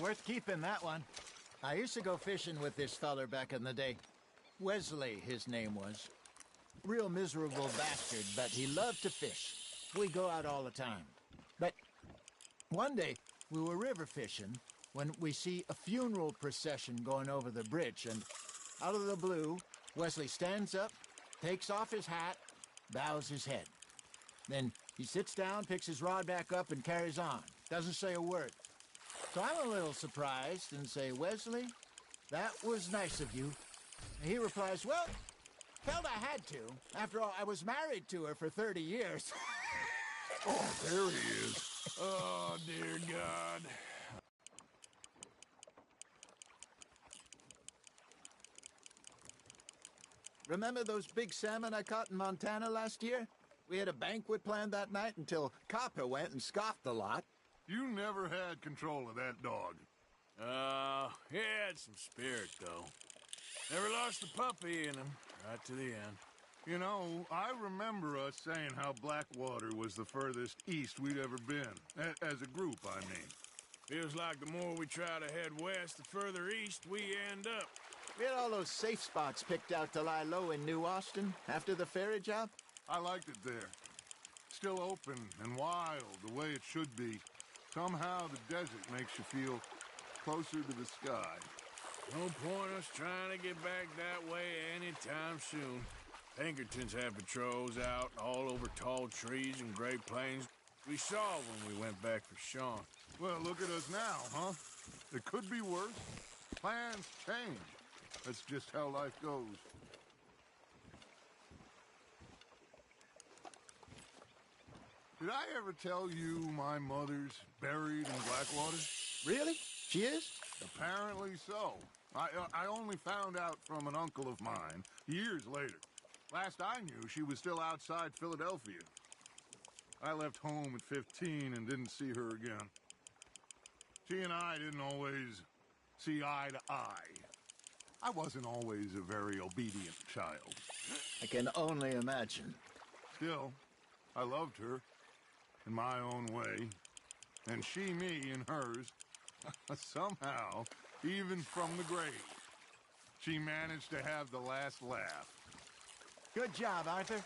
Worth keeping, that one. I used to go fishing with this feller back in the day. Wesley, his name was. Real miserable bastard, but he loved to fish. We go out all the time. But one day, we were river fishing when we see a funeral procession going over the bridge, and out of the blue, Wesley stands up, takes off his hat, bows his head. Then he sits down, picks his rod back up, and carries on. Doesn't say a word. So I'm a little surprised and say, "Wesley, that was nice of you." And he replies, "Well, felt I had to. After all, I was married to her for 30 years. Oh, there he is. Oh, dear God. Remember those big salmon I caught in Montana last year? We had a banquet planned that night until Copper went and scoffed a lot. You never had control of that dog. He had some spirit, though. Never lost the puppy in him, right to the end. You know, I remember us saying how Blackwater was the furthest east we'd ever been. As a group, I mean. Feels like the more we try to head west, the further east we end up. We had all those safe spots picked out to lie low in New Austin after the ferry job. I liked it there. Still open and wild, the way it should be. Somehow the desert makes you feel closer to the sky. No point us trying to get back that way anytime soon. Pinkertons had patrols out all over tall trees and Great Plains. We saw when we went back for Sean. Well, look at us now, huh? It could be worse. Plans change. That's just how life goes. Did I ever tell you my mother's buried in Blackwater? Really? She is? Apparently so. I only found out from an uncle of mine years later. Last I knew, she was still outside Philadelphia. I left home at 15 and didn't see her again. She and I didn't always see eye to eye. I wasn't always a very obedient child. I can only imagine. Still, I loved her in my own way, and she me in hers. Somehow, even from the grave, she managed to have the last laugh. Good job, Arthur.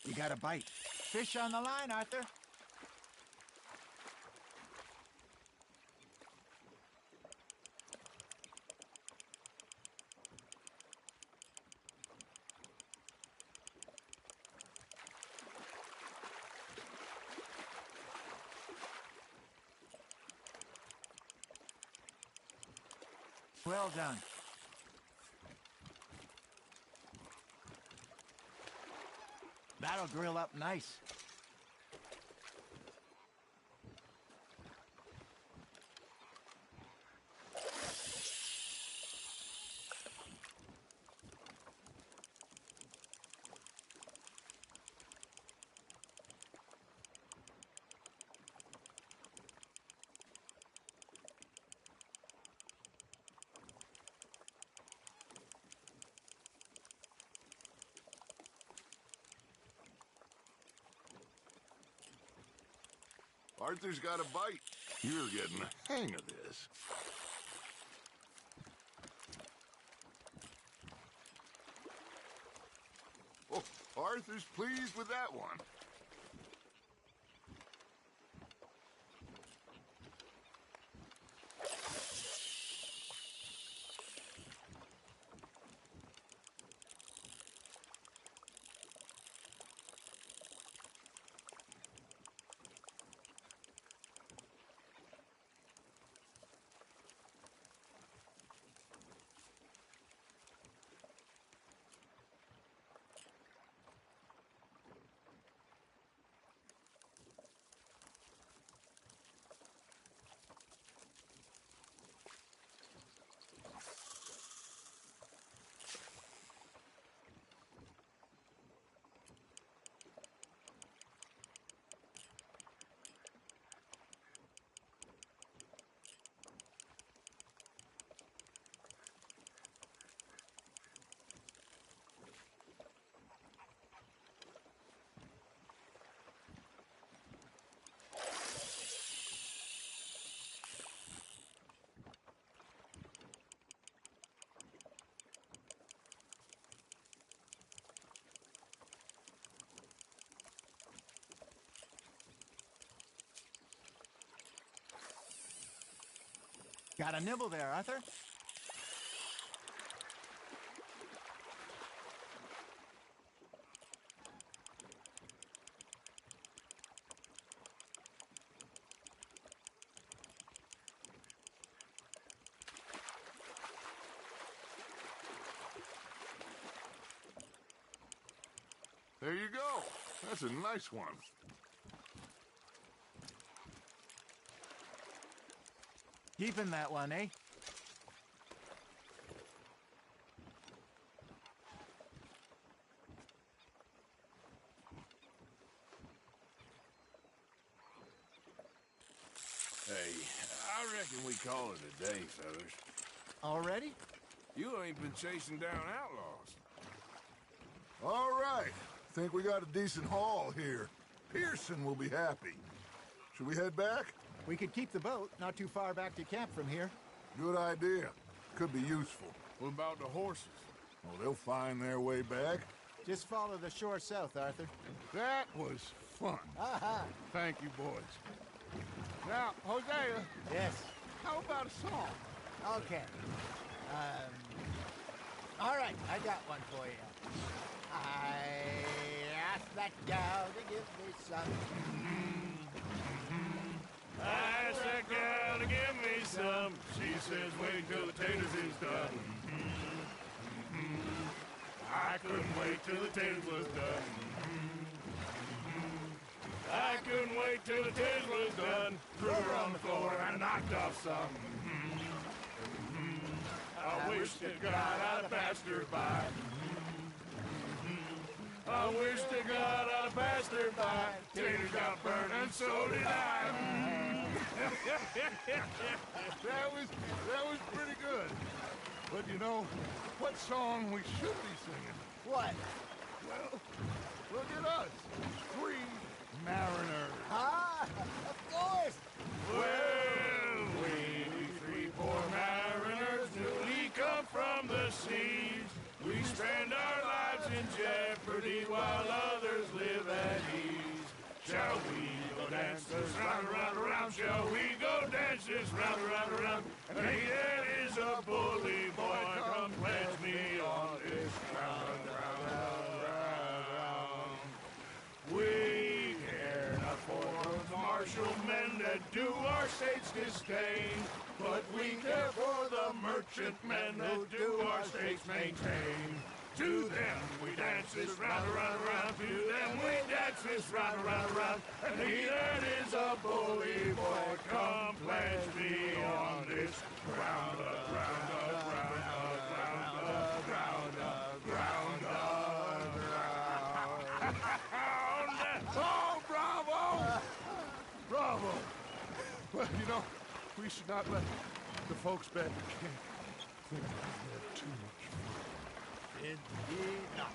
You got a bite. Fish on the line, Arthur. Well done. That'll grill up nice. Arthur's got a bite. You're getting the hang of this. Oh, Arthur's pleased with that one. Got a nibble there, Arthur. There you go. That's a nice one. Keeping that one, eh? Hey, I reckon we call it a day, fellas. Already? You ain't been chasing down outlaws. All right. Think we got a decent haul here. Pearson will be happy. Should we head back? We could keep the boat not too far back to camp from here. Good idea. Could be useful. What about the horses? Oh, they'll find their way back. Just follow the shore south, Arthur. That was fun. Aha! Thank you, boys. Now, Hosea. Yes. How about a song? Okay. All right, I got one for you. I asked that gal to give me some. I asked that gal to give me some. She says, wait till the taters is done. I couldn't wait till the taste was done. I couldn't wait till the taste was done. Threw her on the floor and I knocked off some. I wish to God I'd passed her by. I wish to God I'd passed her by. Taters got burned and so did I. That was pretty good. But you know, what song we should be singing? What? Well, look at us. 3 mariners. Ah, of course. Well, we 3 poor mariners newly come from the seas. We spend our lives in jeopardy while others live at ease. Shall we go dance this round, around, around? Shall we go dance this round, around, around? And he that is a bully boy, come pledge me on this round, round, round, round, round. We care not for those martial men that do our state's disdain, but we care for the merchant men that do our states maintain. To them we dance this round, around, around. To them we dance this round, around, around. And he that is a bully boy, come pledge me on this round up, round up, round up, round up, round up, round up, round. Oh, bravo! Bravo! Well, you know, we should not let the folks back in the camp think we had too much fun. Indeed not.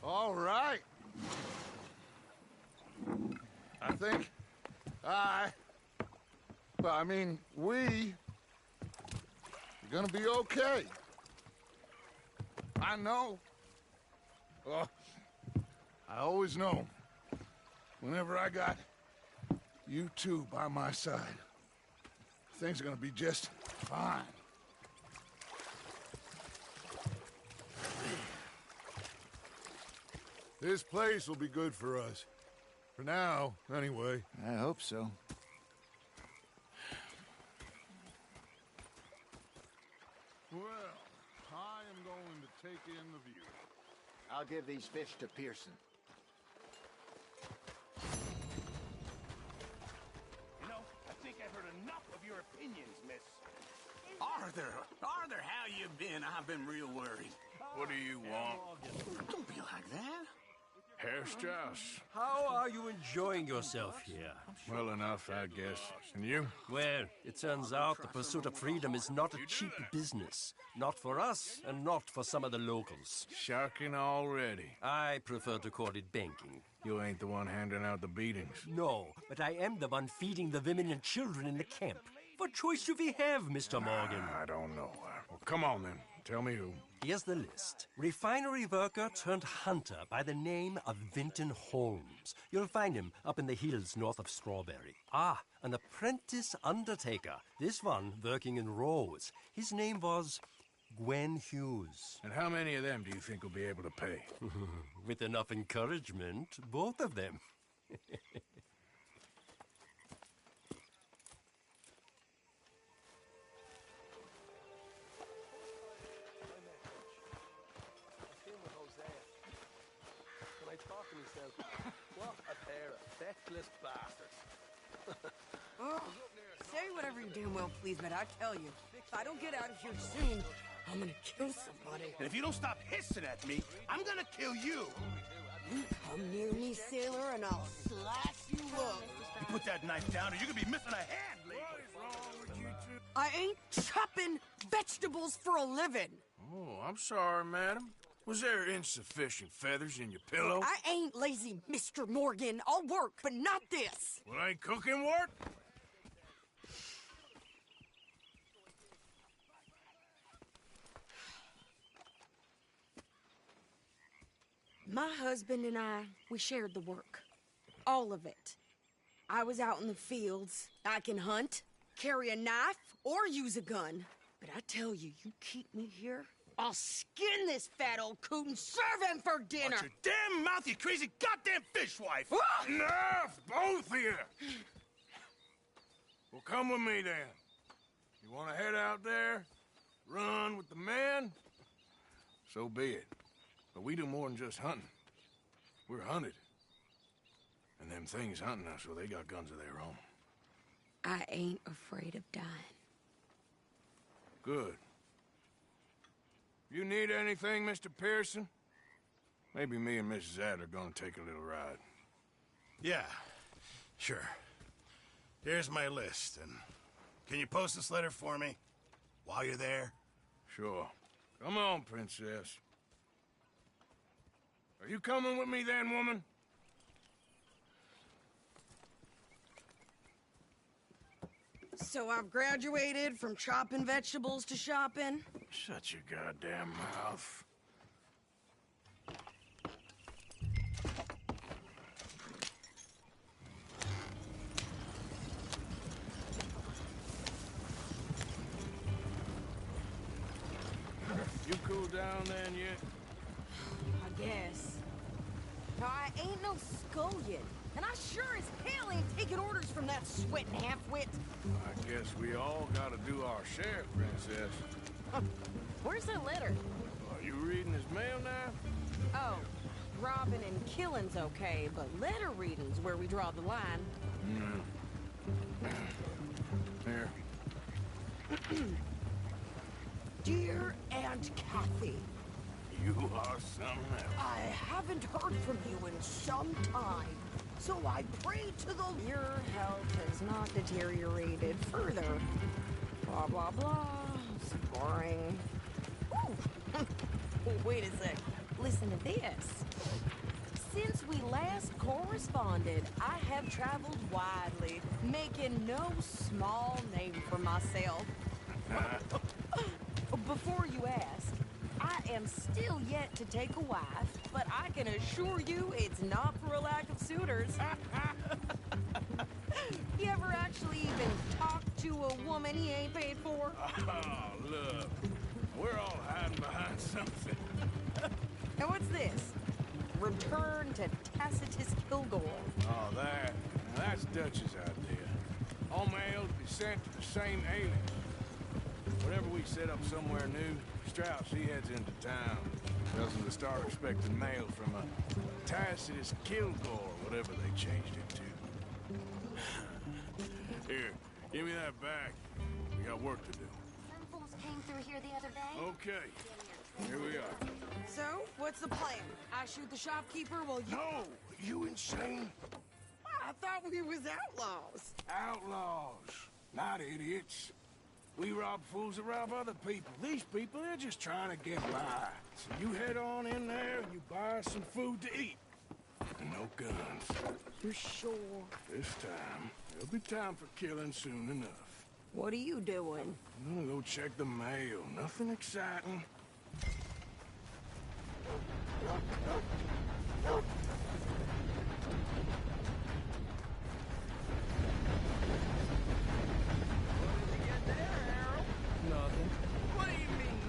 All right. I think we are gonna be okay. I know. I always know. Whenever I got you two by my side, things are gonna be just fine. This place will be good for us. For now, anyway. I hope so. Well, I am going to take in the view. I'll give these fish to Pearson. You know, I think I've heard enough of your opinions, miss. Arthur, how you been? I've been real worried. What do you want? Don't be like that. Herr Strauss. How are you enjoying yourself here? Well enough, I guess. And you? Well, it turns out the pursuit of freedom is not a cheap business. Not for us, and not for some of the locals. Sharking already. I prefer to call it banking. You ain't the one handing out the beatings. No, but I am the one feeding the women and children in the camp. What choice do we have, Mr. Morgan? I don't know. Well, come on then. Tell me who. Here's the list. Refinery worker turned hunter by the name of Vinton Holmes. You'll find him up in the hills north of Strawberry. Ah, an apprentice undertaker. This one working in Rose. His name was Gwen Hughes. And how many of them do you think will be able to pay? With enough encouragement, both of them. What a pair of feckless bastards. Oh, say whatever you damn well please, but I tell you, if I don't get out of here soon, I'm gonna kill somebody. And if you don't stop hissing at me, I'm gonna kill you. You come near me, sailor, and I'll slice you up. You put that knife down or you're gonna be missing a hand, lady. What is wrong with you two? I ain't chopping vegetables for a living. Oh, I'm sorry, madam. Was there insufficient feathers in your pillow? I ain't lazy, Mr. Morgan. I'll work, but not this. Well, ain't cooking work? My husband and I, we shared the work. All of it. I was out in the fields. I can hunt, carry a knife, or use a gun. But I tell you, you keep me here, I'll skin this fat old coot and serve him for dinner. Watch your damn mouth, you crazy goddamn fishwife! Ah! Enough, both of you! Well, come with me then. You want to head out there, run with the men? So be it. But we do more than just hunting. We're hunted. And them things hunting us, so they got guns of their own. I ain't afraid of dying. Good. You need anything, Mr. Pearson? Maybe me and Mrs. Ad are gonna take a little ride. Yeah, sure. Here's my list, and can you post this letter for me while you're there? Sure. Come on, Princess. Are you coming with me then, woman? So I've graduated from chopping vegetables to shopping? Shut your goddamn mouth. You cool down then yet? I guess. Now, I ain't no scullion, and I sure as hell ain't taking orders from that sweating half-wit. I guess we all gotta do our share, Princess. Where's that letter? Are you reading his mail now? Oh, robbing and killing's okay, but letter reading's where we draw the line. Here. Dear Aunt Kathy, You are something else. I haven't heard from you in some time, so I pray to the... Your health has not deteriorated further. Blah, blah, blah. It's boring. Ooh. Wait a sec. Listen to this. Since we last corresponded, I have traveled widely, making no small name for myself. Before you ask, I am still yet to take a wife, but I can assure you it's not for a lack of suitors. You ever actually even talk to a woman he ain't paid for? Oh, look. We're all hiding behind something. Now what's this? Return to Tacitus Kilgore. Oh, that. Now, that's Dutch's idea. All mail to be sent to the same aliens. Whenever we set up somewhere new, Strauss, he heads into town. Tells them to start expecting mail from a Tacitus Kilgore, whatever they changed it to. Here, give me that back. We got work to do. Some fools came through here the other day. Okay, here we are. So, what's the plan? I shoot the shopkeeper while you... No! You insane? I thought we was outlaws. Outlaws, not idiots. We rob fools that rob other people. These people, they're just trying to get by. So you head on in there and you buy some food to eat. No guns. You sure? This time, there'll be time for killing soon enough. What are you doing? I'm gonna go check the mail. Nothing exciting. Nothing. What do you mean?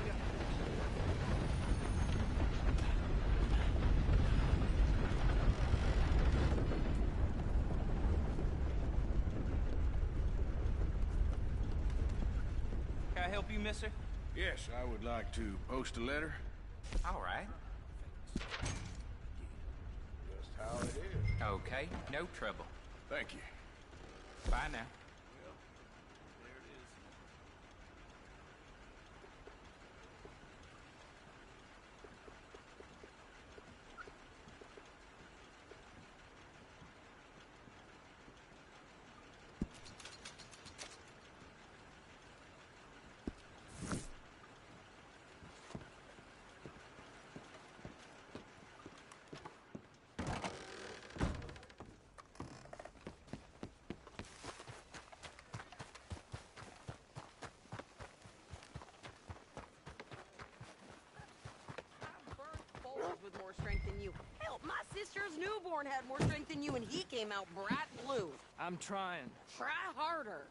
Can I help you, mister? Yes, I would like to post a letter. All right. Just how it is. Okay, no trouble. Thank you. Bye now. strength than you. Hell, my sister's newborn had more strength than you, and he came out bright blue. I'm trying. Try harder.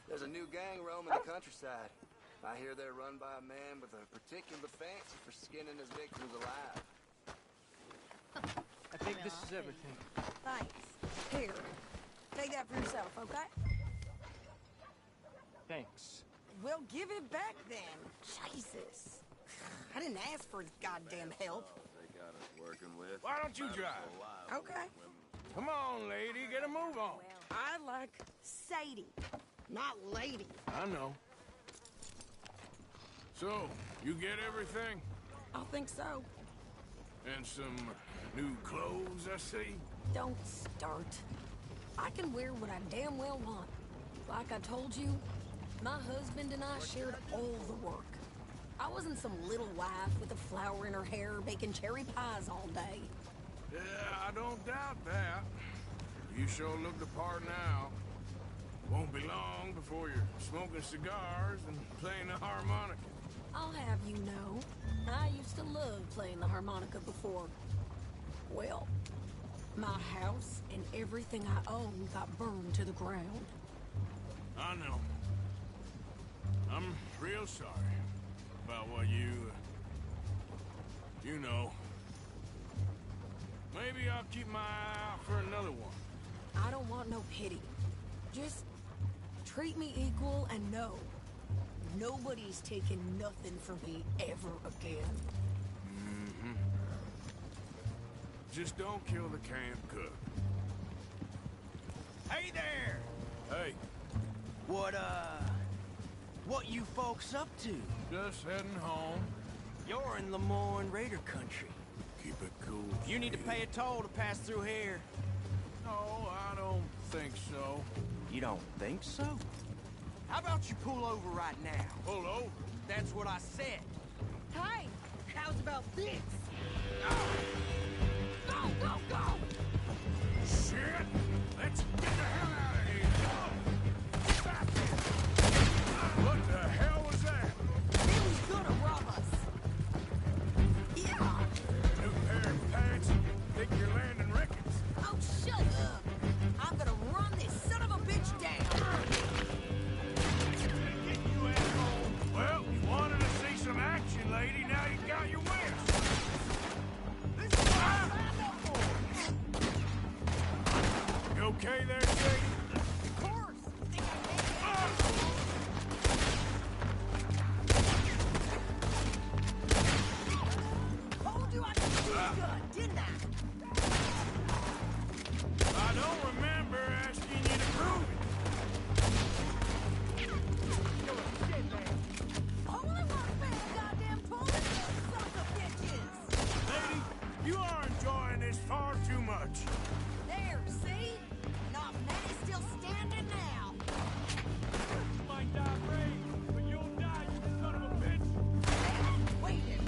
There's a new gang roaming the countryside. I hear they're run by a man with a particular fancy for skinning his victims alive. I think this is everything. Thanks. Here. Take that for yourself, okay? Thanks. Well, give it back then. Jesus. I didn't ask for his goddamn help. They got us working with. Why don't you drive? Okay. Come on, lady, get a move on. I like Sadie, not lady. I know. So, you get everything? I think so. And some new clothes, I see? Don't start. I can wear what I damn well want. Like I told you, my husband and I shared all the work. I wasn't some little wife with a flower in her hair baking cherry pies all day. Yeah, I don't doubt that. You sure look the part now. Won't be long before you're smoking cigars and playing the harmonica. I'll have you know, I used to love playing the harmonica before. Well, my house and everything I own got burned to the ground. I know. I'm real sorry about what you know. Maybe I'll keep my eye out for another one. I don't want no pity. Just treat me equal and know nobody's taking nothing from me ever again. Mm-hmm. Just don't kill the camp cook. Hey there! Hey. What you folks up to? Just heading home. You're in Lemoyne Raider country. Keep it cool. You need to pay a toll to pass through here. No, I don't think so. You don't think so? How about you pull over right now? Pull over? That's what I said. Hey, how's about this? Go, go, go! Shit! Let's get the hell out of here! Stop it! What the hell was that? He was gonna rob us. Yeah! New pair of pants? Think you're landing records? Oh, shut up! I'm gonna run this son of a bitch down! Get you asshole! Well, you wanted to see some action, lady. Now you got your wish. This is what I signed up for! You okay there, Sadie? Of course! Think I can't Told you I could shoot good, didn't I? I don't remember asking you to prove it. Holy rock, man, goddamn police, you sons of bitches! Lady, you are enjoying this far too much. There, see? Not many still standing now. You might die brave, but you'll die, you son of a bitch. Waiting.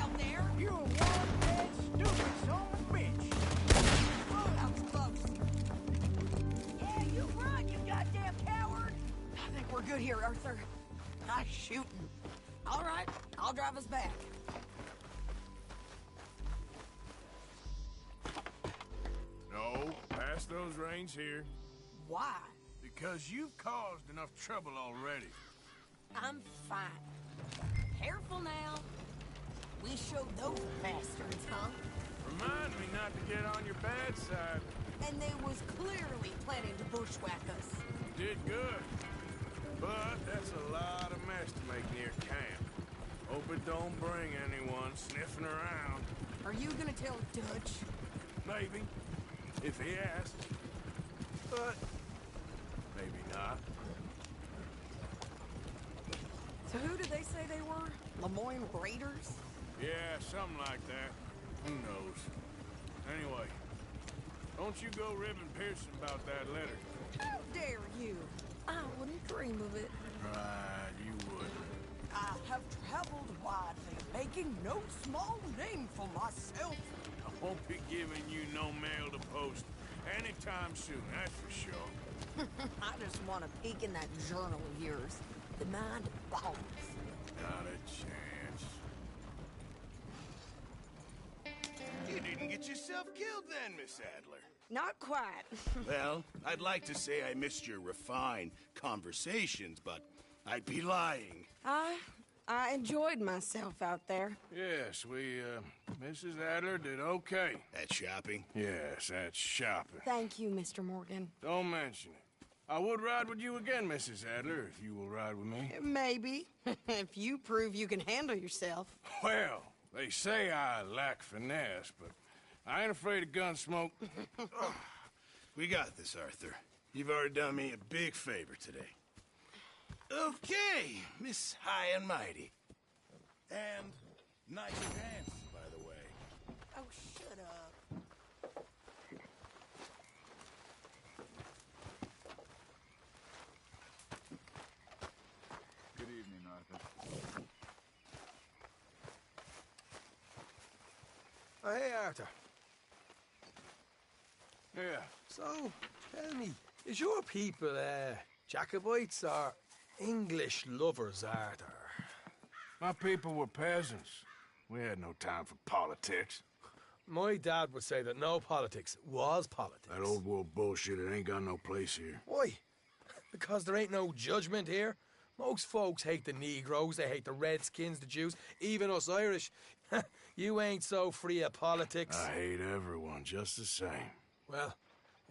Out there. You're a one-dead, stupid son of a bitch. Oh, that was close. Yeah, you run, you goddamn coward. I think we're good here, Arthur. Nice shooting. All right, I'll drive us back. No, pass those reins here. Why? Because you've caused enough trouble already. I'm fine. Careful now. We showed those bastards, huh? Remind me not to get on your bad side. And they was clearly planning to bushwhack us. Did good. But that's a lot of mess to make near camp. Hope it don't bring anyone sniffing around. Are you gonna tell Dutch? Maybe. If he asks. But maybe not. So who did they say they were? Lemoyne Raiders? Yeah, something like that. Who knows? Anyway, don't you go ribbing Pearson about that letter. How dare you? I wouldn't dream of it. Right, you would. I have traveled widely, making no small name for myself. I won't be giving you no mail to post anytime soon, that's for sure. I just want to peek in that journal of yours. the mind of boss. Not a chance. You didn't get yourself killed then, Miss Adler. Not quite. Well, I'd like to say I missed your refined conversations, but I'd be lying. I enjoyed myself out there. Yes, Mrs. Adler did okay. At shopping? Yes, at shopping. Thank you, Mr. Morgan. Don't mention it. I would ride with you again, Mrs. Adler, if you will ride with me. Maybe. If you prove you can handle yourself. Well, they say I lack finesse, but I ain't afraid of gun smoke. We got this, Arthur. You've already done me a big favor today. Okay, Miss High and Mighty. And nice pants, by the way. Oh, shut up. Good evening, Arthur. Oh, hey, Arthur. Yeah. So, tell me, is your people, Jacobites or English lovers, Arthur? My people were peasants. We had no time for politics. My dad would say that no politics was politics. That old world bullshit, it ain't got no place here. Why? Because there ain't no judgment here. Most folks hate the Negroes, they hate the Redskins, the Jews, even us Irish. You ain't so free of politics. I hate everyone just the same. Well,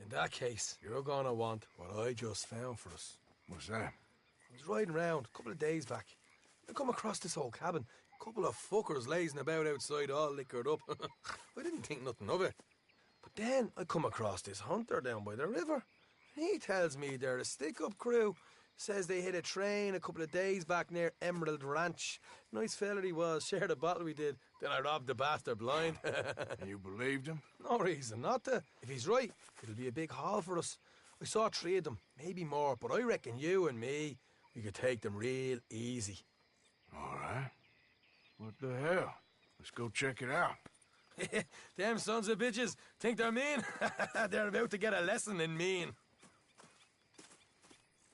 in that case, you're gonna want what I just found for us. What's that? I was riding around a couple of days back. I come across this old cabin. A couple of fuckers lazing about outside all liquored up. I didn't think nothing of it. But then I come across this hunter down by the river. He tells me they're a stick-up crew. Says they hit a train a couple of days back near Emerald Ranch. Nice fella he was, shared a bottle we did. Then I robbed the bastard blind. You believed him? No reason not to. If he's right, it'll be a big haul for us. I saw 3 of them, maybe more, but I reckon you and me, we could take them real easy. All right. What the hell? Let's go check it out. Them sons of bitches think they're mean. They're about to get a lesson in mean.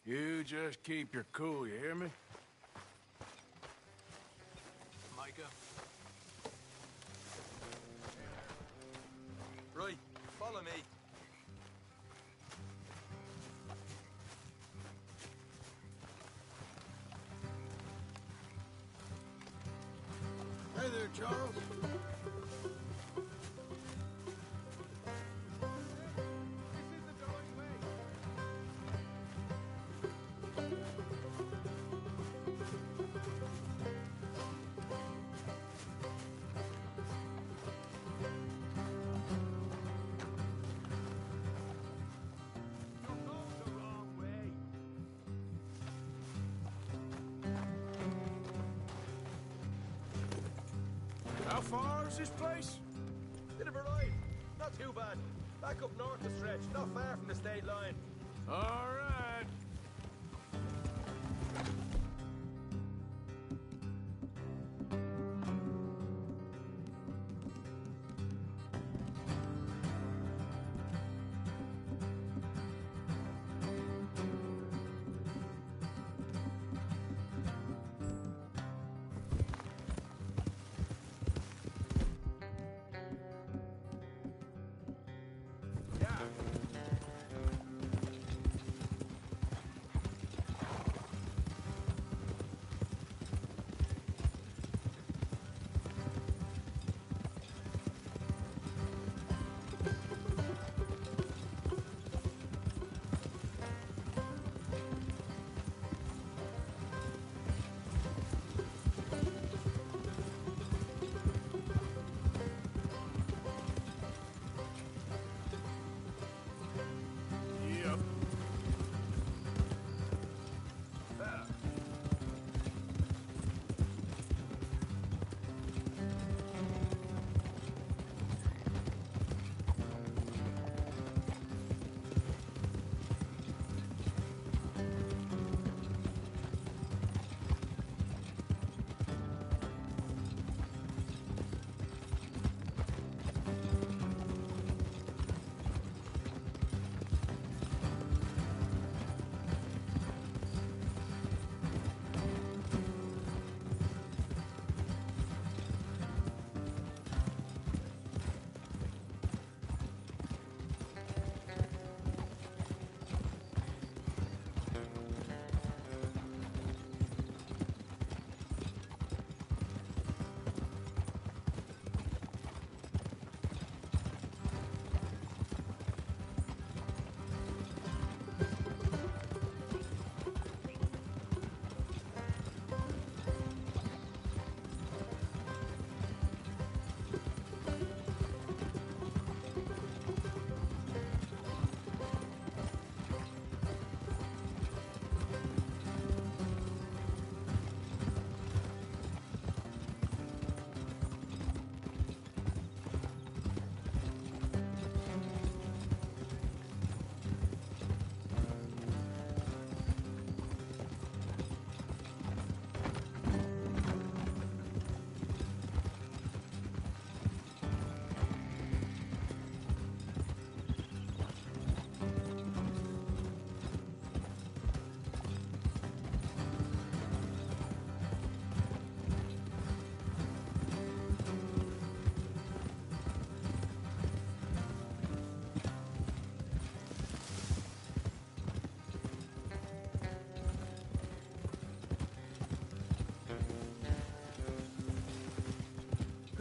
You just keep your cool, you hear me? Micah. Right, follow me. Hey there, Charles. How far is this place? Bit of a ride. Not too bad. Back up north the stretch, not far from the state line. All right.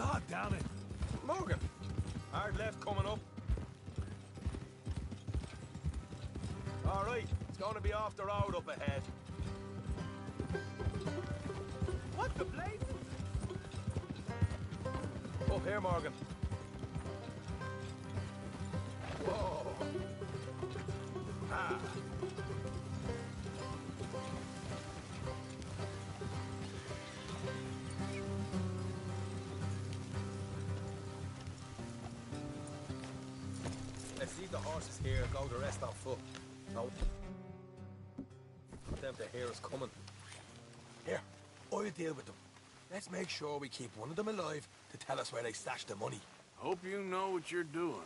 God damn it. Morgan, hard left coming up. All right, it's going to be off the road up ahead. What the blazes? Up here, Morgan. Whoa. Ah. Let's leave the horses here and go the rest on foot. No. Them to hear us coming. Here, I'll deal with them. Let's make sure we keep one of them alive to tell us where they stashed the money. Hope you know what you're doing.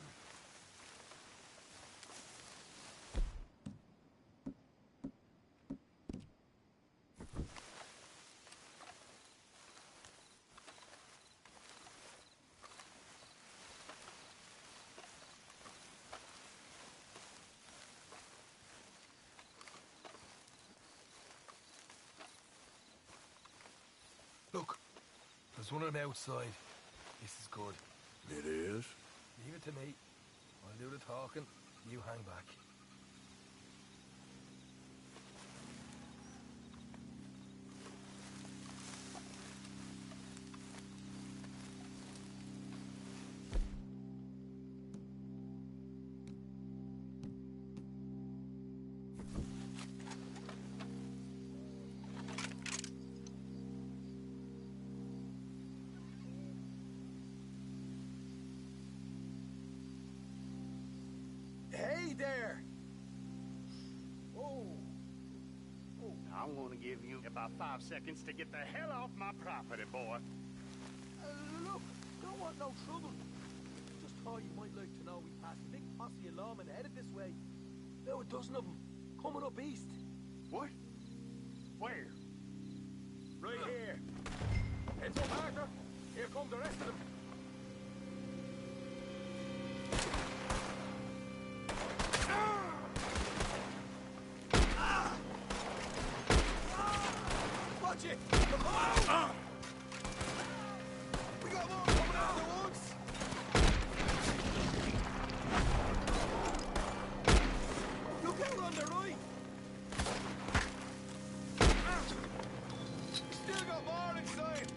Look, there's one of them outside. This is good. It is? Leave it to me. I'll do the talking. You hang back. Hey there! Oh. I'm gonna give you about 5 seconds to get the hell off my property, boy. Look, don't want no trouble. Just thought you might like to know we passed a big posse of lawmen headed this way. About a dozen of them, coming up east. What? Where? Right here. Heads up, Arthur. Here come the rest of them. Watch it! Come on! We got more coming out of the woods! Look out on the right! Still got more inside!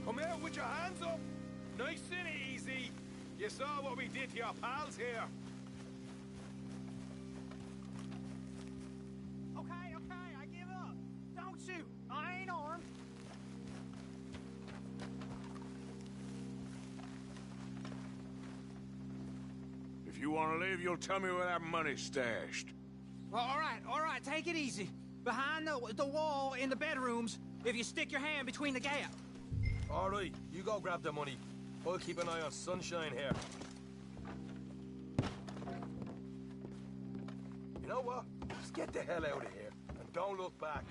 Come out with your hands up! Nice and easy! You saw what we did to your pals here! Okay, I give up. Don't shoot. I ain't armed. If you want to leave, you'll tell me where that money's stashed. Well, all right, take it easy. Behind the wall in the bedrooms, if you stick your hand between the gap. All right, you go grab the money. I'll keep an eye on Sunshine here. You know what? Just get the hell out of here and don't look back.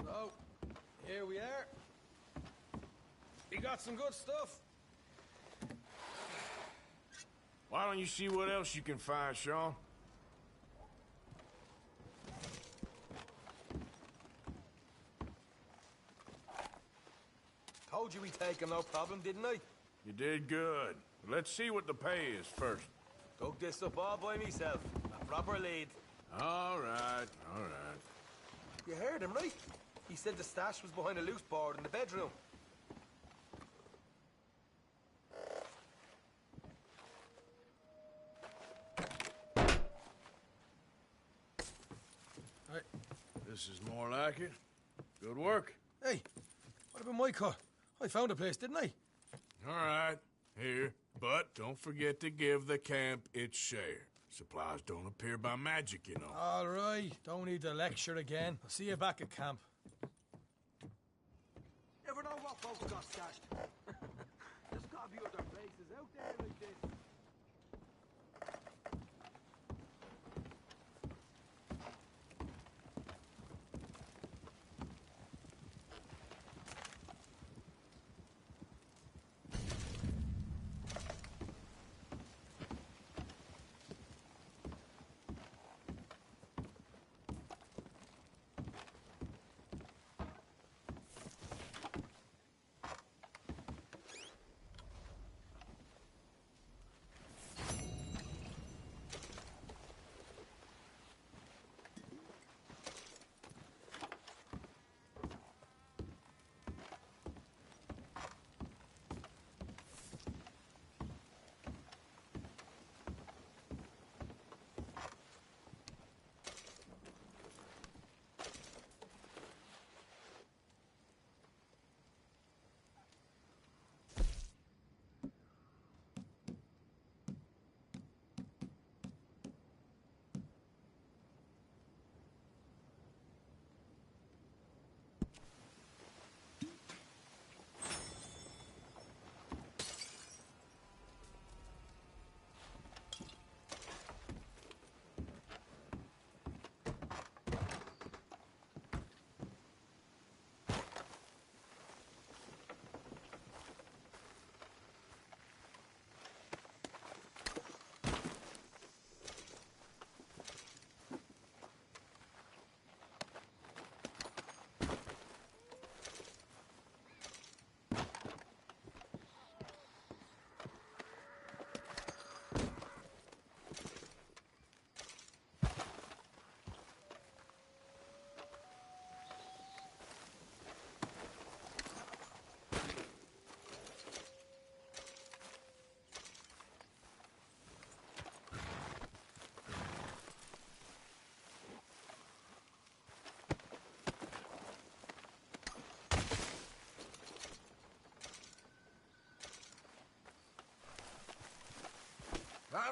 So, here we are. We got some good stuff. Why don't you see what else you can find, Sean? Told you we'd take him, no problem, didn't I? You did good. Let's see what the pay is first. Dug this up all by myself. A proper lead. All right, all right. You heard him, right? He said the stash was behind a loose board in the bedroom. Right. This is more like it. Good work. Hey, what about my cut? I found a place, didn't I? All right, here. But don't forget to give the camp its share. Supplies don't appear by magic, you know. All right, don't need to lecture again. I'll see you back at camp. Never know what folks got stashed. There's gotta be other places out there like this.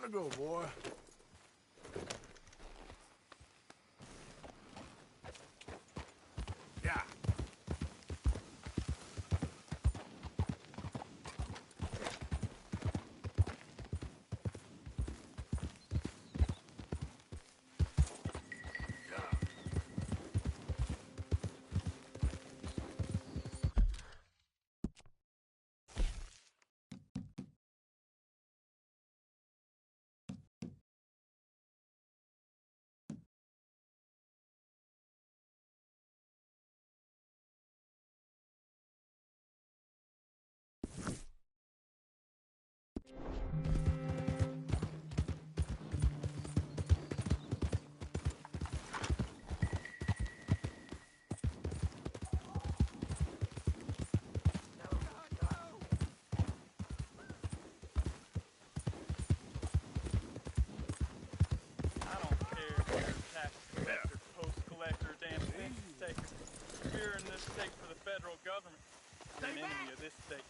Time to go, boy. Yeah. I don't care if you're a tax collector, post collector, damn thing taker. You're in this state for the federal government. You're an enemy of this state.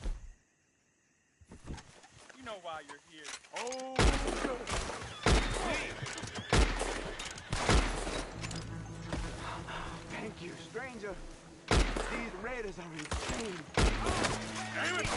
You know why you're here. Oh, Thank you, stranger. These raiders are insane. Damn it!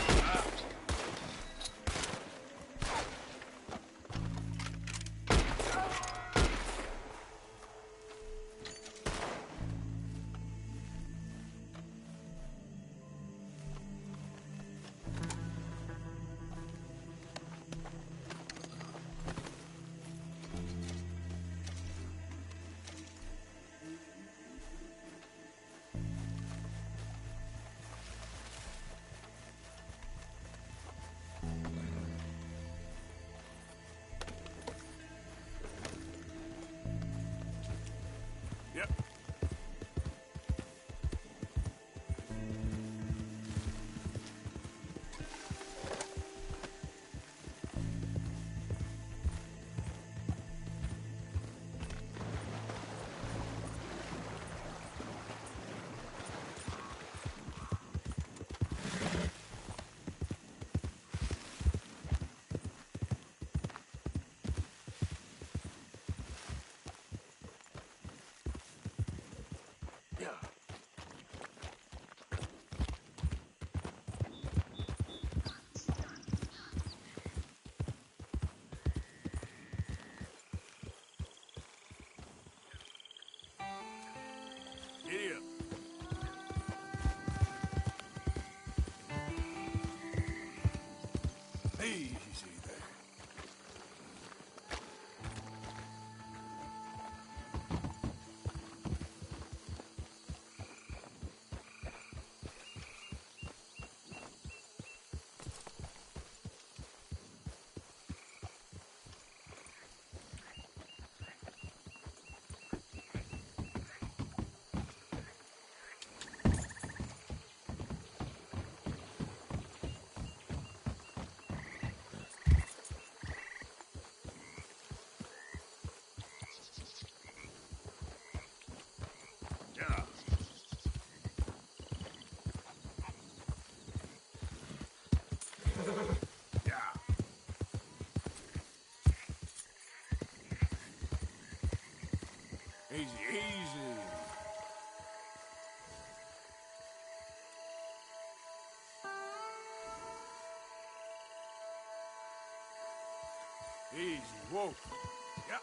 Yep. Idiot. Easy there. Yeah. Yeah. Easy, easy. Easy, whoa. Yep.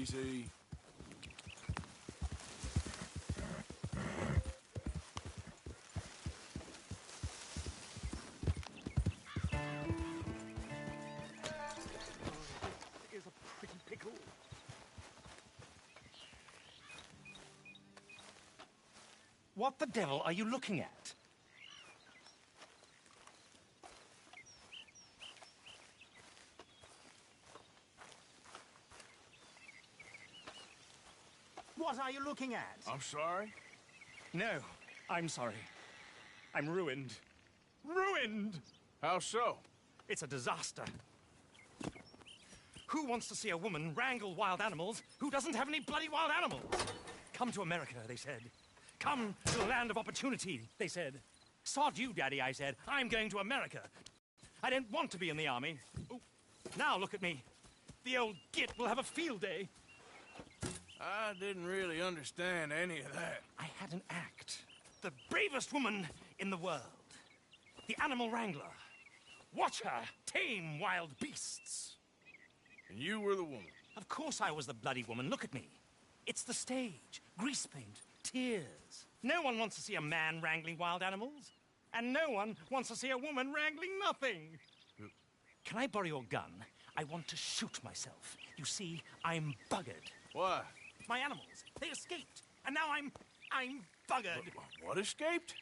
Easy. Here's a pretty pickle. What the devil are you looking at? What are you looking at? I'm sorry? No, I'm sorry. I'm ruined. Ruined! How so? It's a disaster. Who wants to see a woman wrangle wild animals who doesn't have any bloody wild animals? Come to America, they said. Come to the land of opportunity, they said. Sod you, Daddy, I said. I'm going to America. I don't want to be in the army. Ooh. Now look at me. The old git will have a field day. I didn't really understand any of that. I had an act. The bravest woman in the world. The animal wrangler. Watch her tame wild beasts. And you were the woman? Of course I was the bloody woman. Look at me. It's the stage. Grease paint. Tears. No one wants to see a man wrangling wild animals. And no one wants to see a woman wrangling nothing. Can I borrow your gun? I want to shoot myself. You see, I'm buggered. Why? My animals, they escaped. And now I'm buggered. What escaped?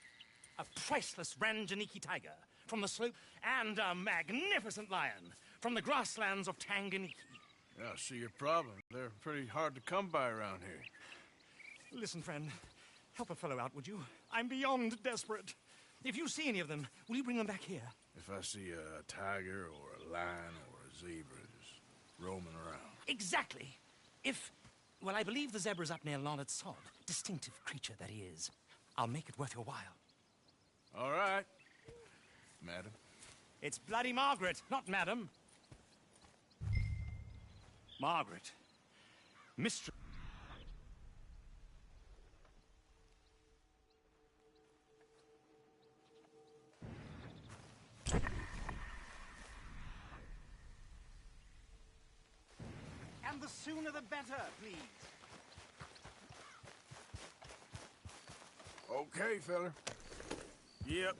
A priceless Ranjaniki tiger from the slope and a magnificent lion from the grasslands of Tanganyika. Yeah, I see your problem. They're pretty hard to come by around here. Listen, friend, help a fellow out, would you? I'm beyond desperate. If you see any of them, will you bring them back here? If I see a tiger or a lion or a zebra just roaming around. Exactly. Well, I believe the zebra's up near Larned Sod. Distinctive creature that he is. I'll make it worth your while. All right, madam. It's bloody Margaret, not madam. Margaret. Mistress. And the sooner the better, please. Okay, fella. Yep.